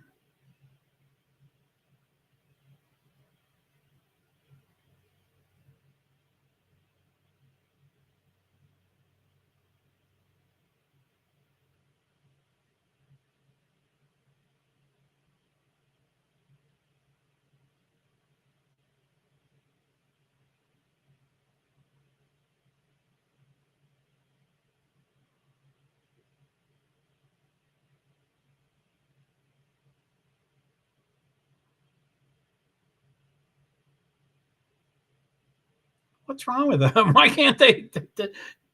What's wrong with them? Why can't they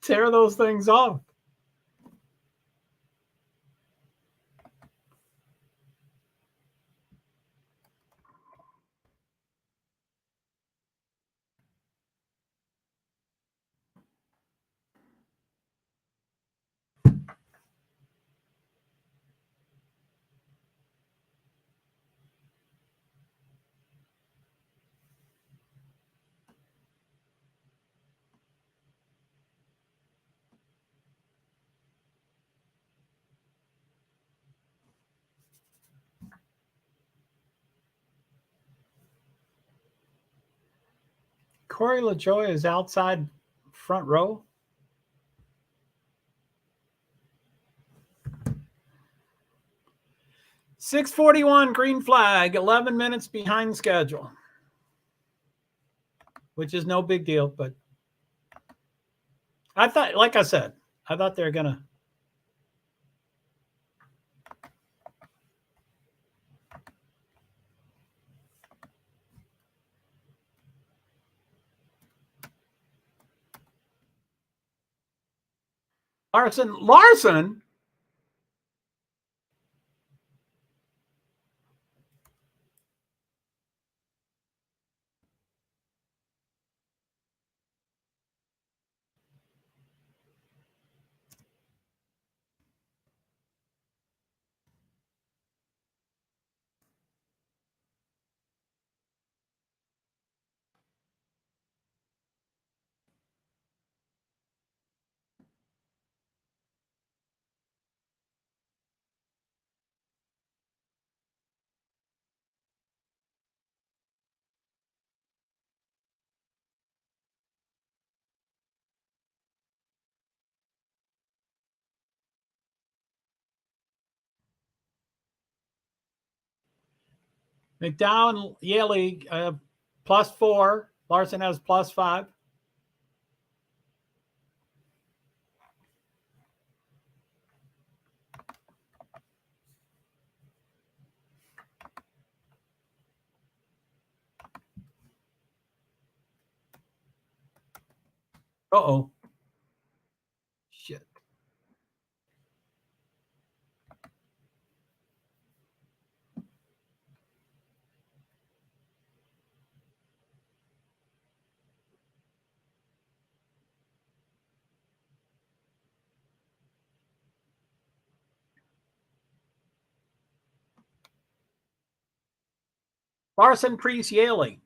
tear those things off? Corey LaJoy is outside front row. .641 green flag, 11 minutes behind schedule, which is no big deal. But I thought, like I said, I thought they were going to. Larson. McDowell and Yaley +4. Larson has +5. Uh-oh. Shit. Larson, Priest, Yaley.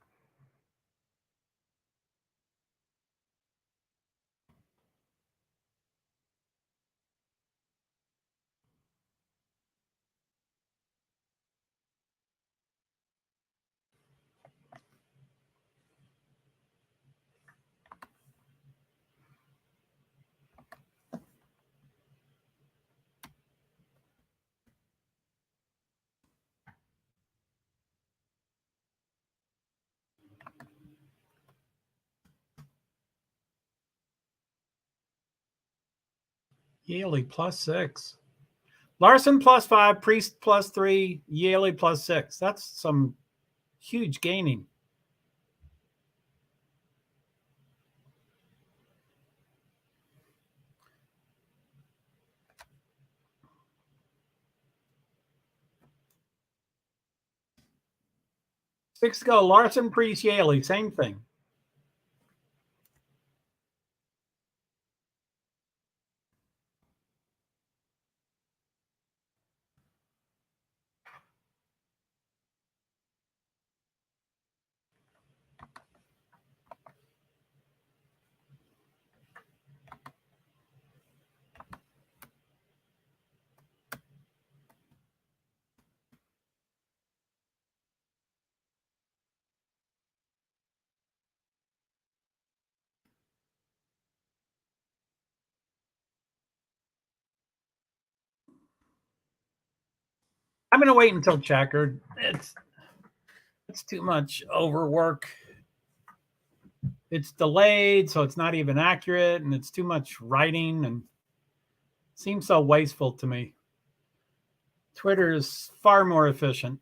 Yaley +6. Larson +5, Priest +3, Yaley +6. That's some huge gaining. 6 to go. Larson, Priest, Yaley, same thing. I'm going to wait until checkered. It's too much overwork. It's delayed, so it's not even accurate, and it's too much writing, and seems so wasteful to me. Twitter is far more efficient.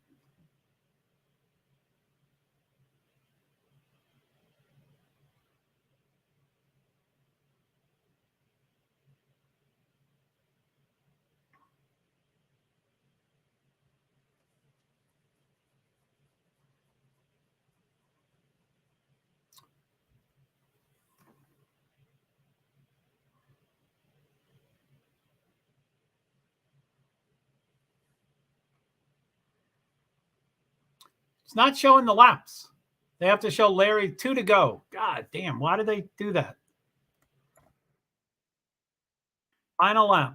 It's not showing the laps. They have to show Larry 2 to go. God damn, why did they do that? Final lap.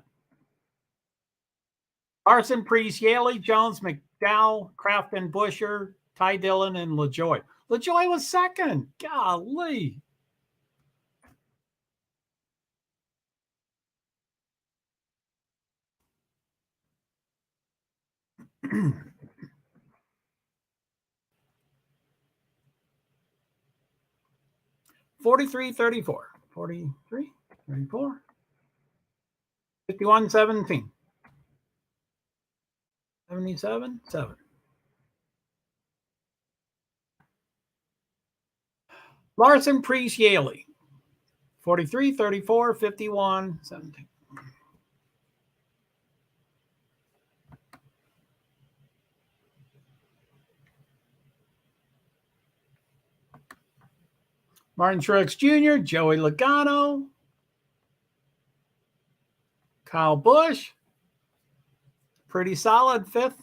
Larson, Priest, Yaley, Jones, McDowell, Crafton, Busher, Ty Dillon, and LaJoy. LaJoy was second. Golly. $43, $34. 43, 34, 51, 17. 77, 7. Larson, Priest, Yaley. 43, 34, 51, 17. Martin Truex Jr., Joey Logano, Kyle Busch, pretty solid 5th.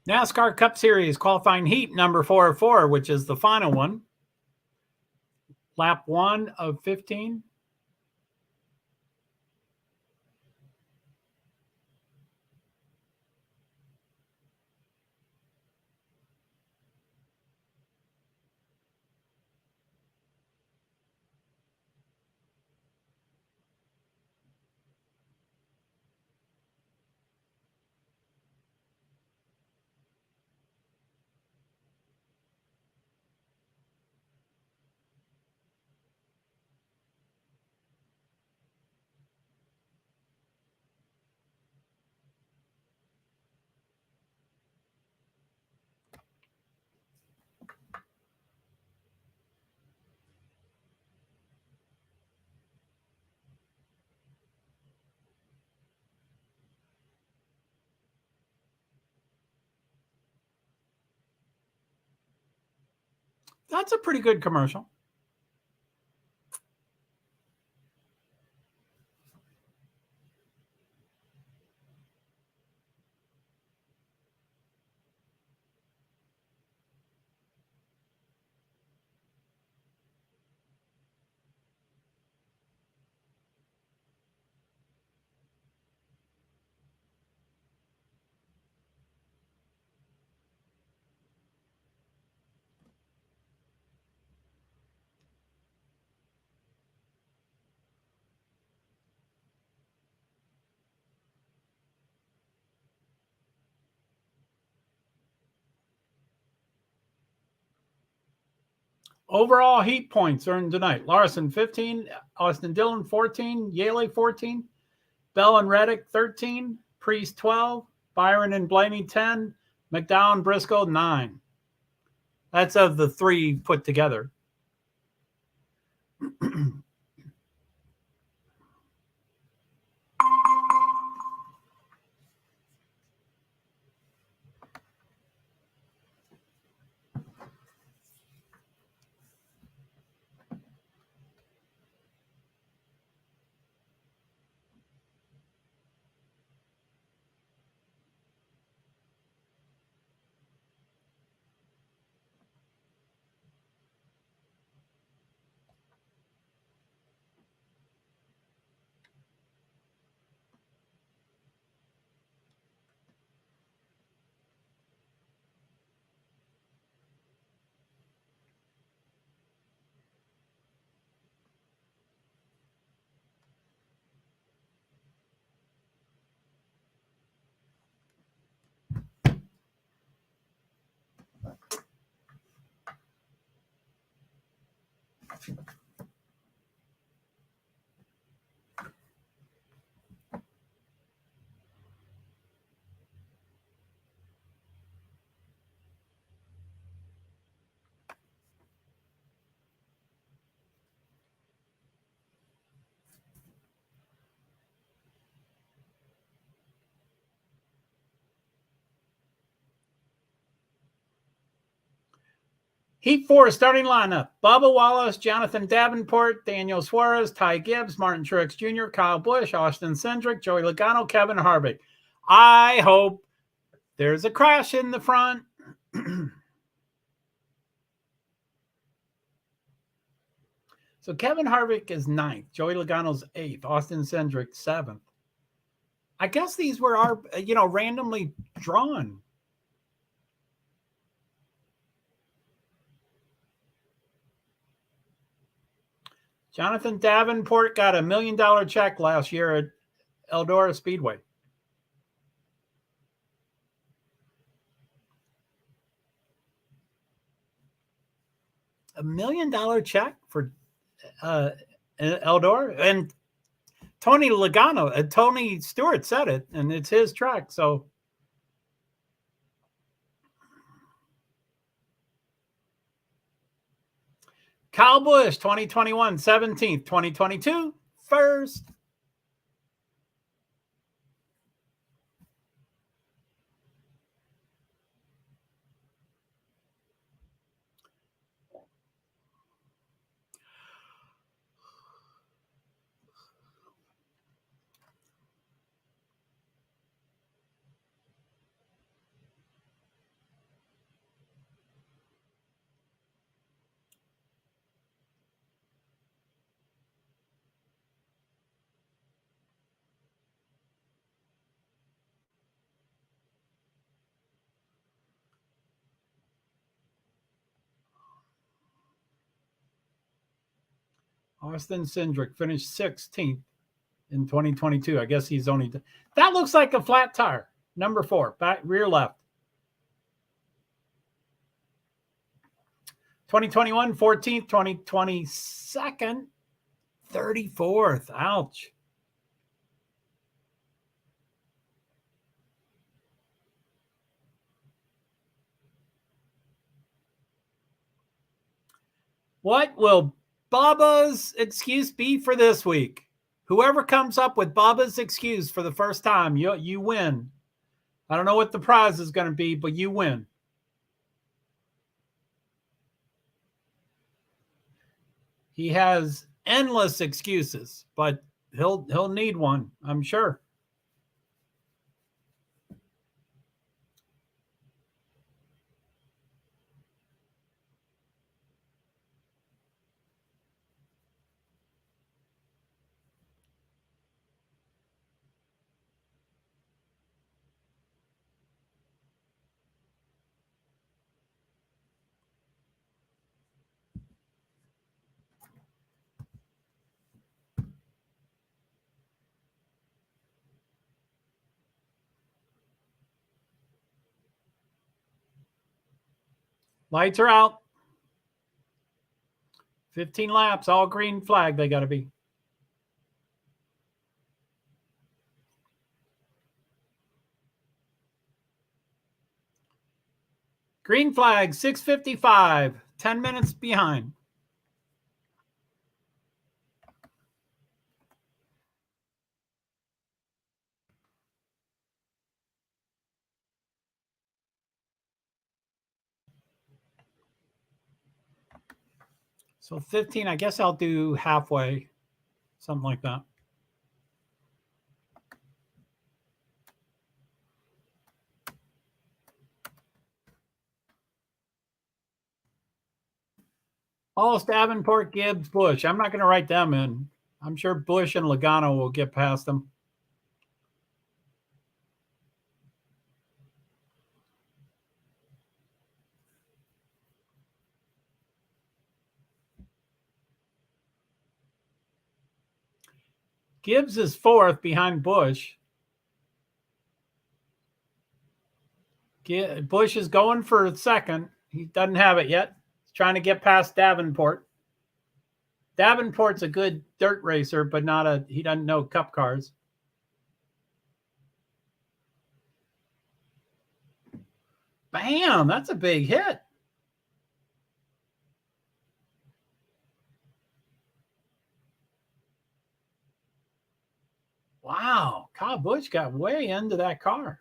NASCAR Cup Series qualifying heat number 404, which is the final one. Lap 1 of 15. That's a pretty good commercial. Overall heat points earned tonight. Larson, 15. Austin Dillon, 14. Yaley, 14. Bell and Reddick, 13. Priest, 12. Byron and Blaney, 10. McDowell and Briscoe, 9. That's of the 3 put together. Heat 4 starting lineup. Bubba Wallace, Jonathan Davenport, Daniel Suarez, Ty Gibbs, Martin Truex Jr., Kyle Busch, Austin Cindric, Joey Logano, Kevin Harvick. I hope there's a crash in the front. So Kevin Harvick is 9th. Joey Logano's 8th. Austin Cindric 7th. I guess these were randomly drawn. Jonathan Davenport got $1 million check last year at Eldora Speedway. $1 million check for Eldora? And Tony Logano, Tony Stewart said it, and it's his track. So Kyle Busch, 2021, 17th. 2022, 1st. Austin Cindric finished 16th in 2022. I guess he's only... That looks like a flat tire. Number 4, back rear left. 2021, 14th. 2022, 34th. Ouch. What will Bubba's excuse be for this week? Whoever comes up with Bubba's excuse for the first time, you win. I don't know what the prize is going to be, but you win. He has endless excuses, but he'll need one, I'm sure. Lights are out. 15 laps, all green flag they got to be. Green flag, 6:55, 10 minutes behind. So 15, I guess I'll do halfway, something like that. All Davenport, Gibbs, Bush. I'm not going to write them in. I'm sure Bush and Logano will get past them. Gibbs is fourth behind Bush. Bush is going for second. He doesn't have it yet. He's trying to get past Davenport. Davenport's a good dirt racer, but he doesn't know cup cars. Bam, that's a big hit. Wow, Kyle Busch got way into that car.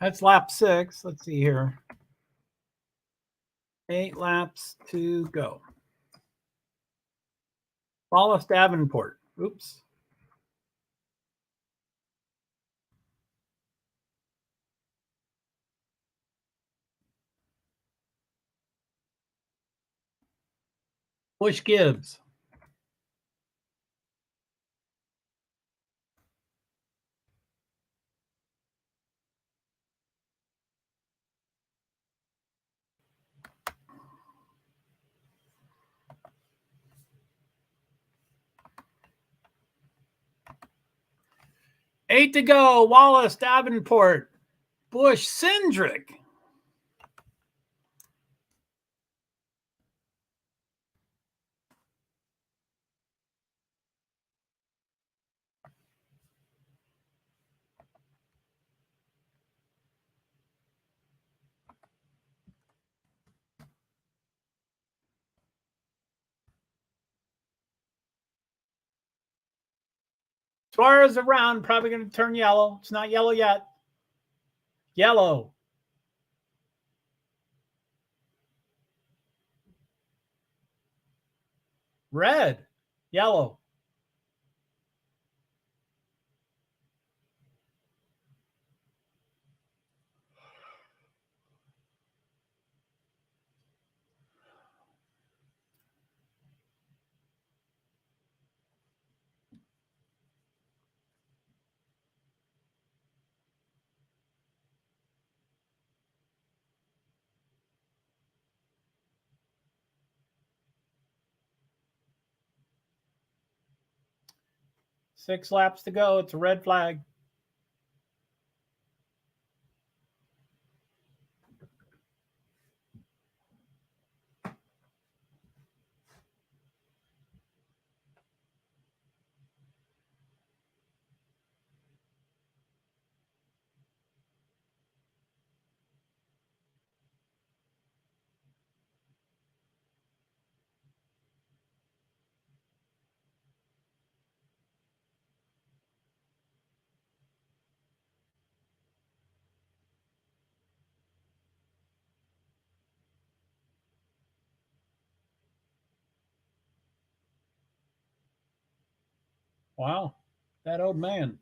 That's lap 6. Let's see here. 8 laps to go. Wallace Davenport. Oops. Bush Gibbs. Eight to go. Wallace Davenport. Bush Cindric. Suarez around, probably going to turn yellow. It's not yellow yet. Yellow. Red. Yellow. Six laps to go. It's a red flag. Wow, that old man.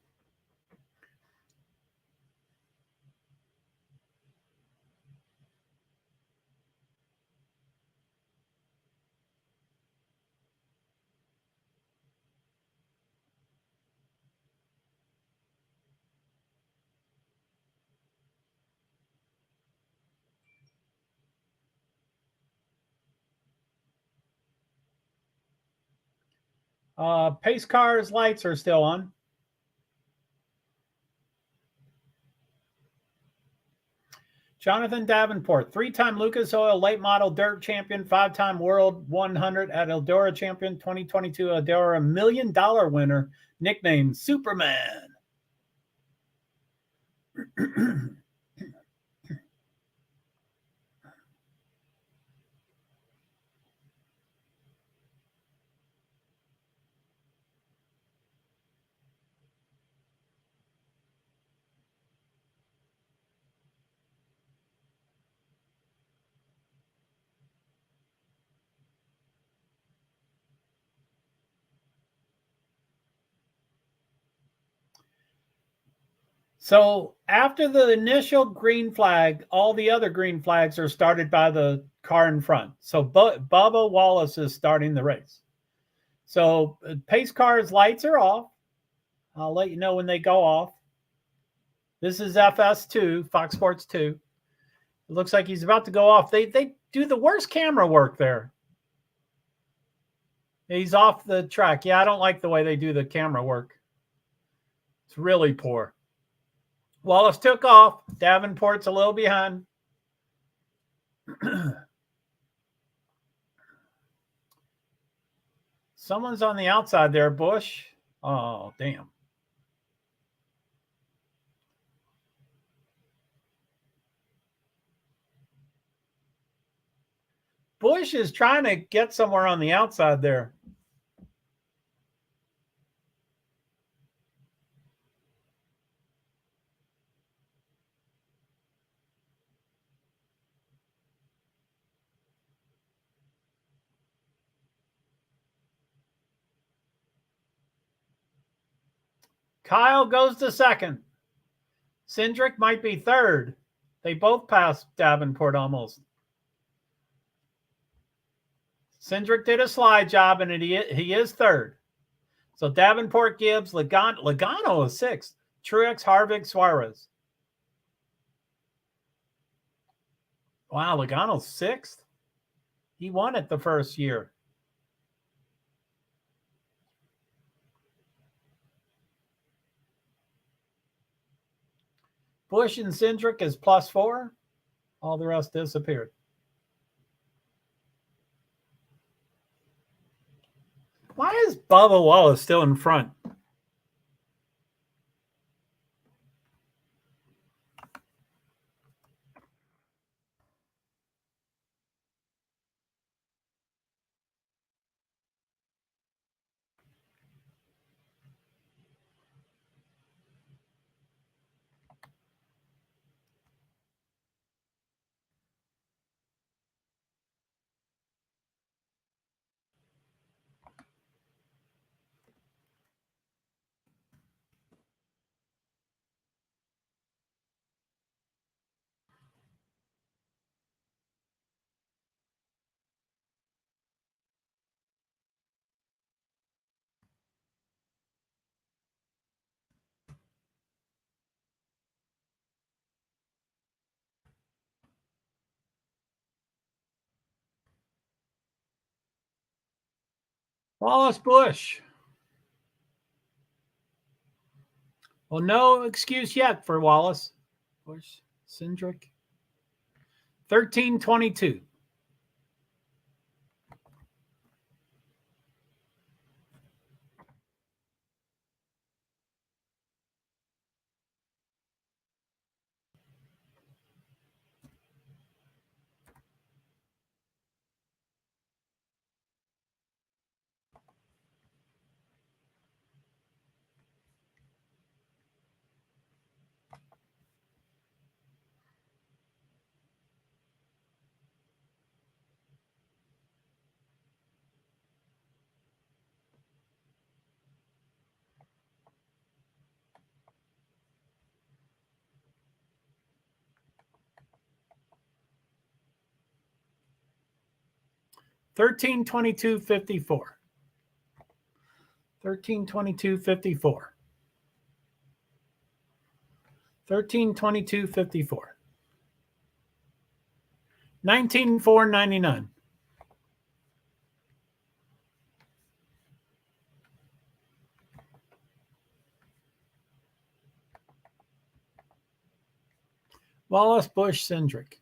Pace cars lights are still on. Jonathan Davenport, 3-time Lucas Oil late model dirt champion, 5-time World 100 at Eldora champion, 2022 Eldora $1 million winner, nicknamed Superman. So after the initial green flag, all the other green flags are started by the car in front. So Bubba Wallace is starting the race. So pace cars lights are off. I'll let you know when they go off. This is FS2, Fox Sports 2. It looks like he's about to go off. They do the worst camera work there. He's off the track. Yeah, I don't like the way they do the camera work. It's really poor. Wallace took off. Davenport's a little behind. Someone's on the outside there, Bush. Oh, damn. Bush is trying to get somewhere on the outside there. Kyle goes to second. Cindric might be third. They both passed Davenport almost. Cindric did a slide job, and he is third. So Davenport, Gibbs, Logano is sixth. Truex, Harvick, Suarez. Wow, Logano's sixth. He won it the first year. Bush and Cindric is +4. All the rest disappeared. Why is Bubba Wallace still in front? Wallace, Bush. Well, no excuse yet for Wallace. Bush, Cindric. 13:22. $13.22.54. 13:22:54. 13:22:54. 19:4:99. Wallace Bush Cindric.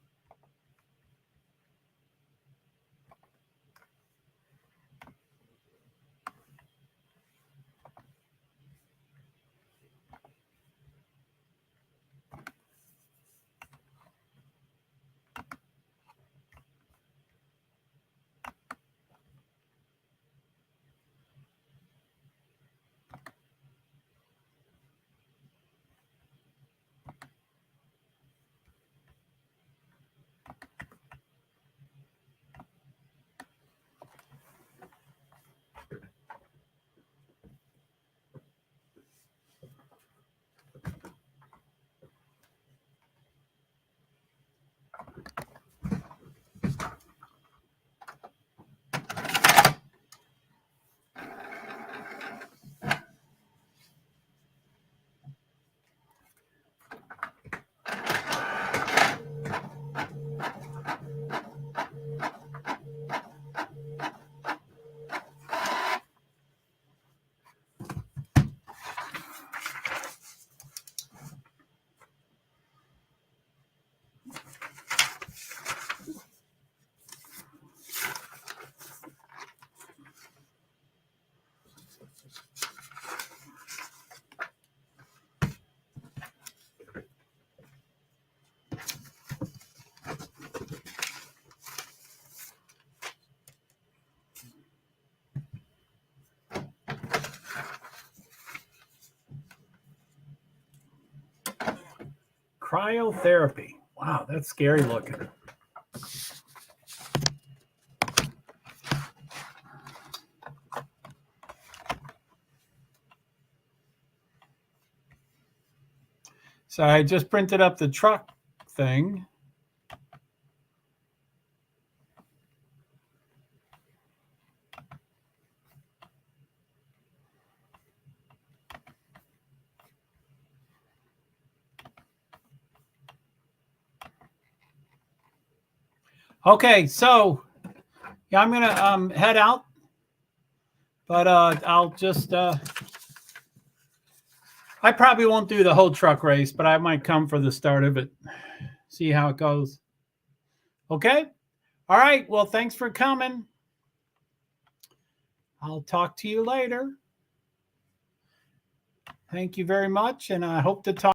Cryotherapy. Wow, that's scary looking. So I just printed up the truck thing. Okay, so yeah, I'm gonna head out, but I'll just I probably won't do the whole truck race, but I might come for the start of it, see how it goes. Okay, all right. Well, thanks for coming. I'll talk to you later. Thank you very much, and I hope to talk.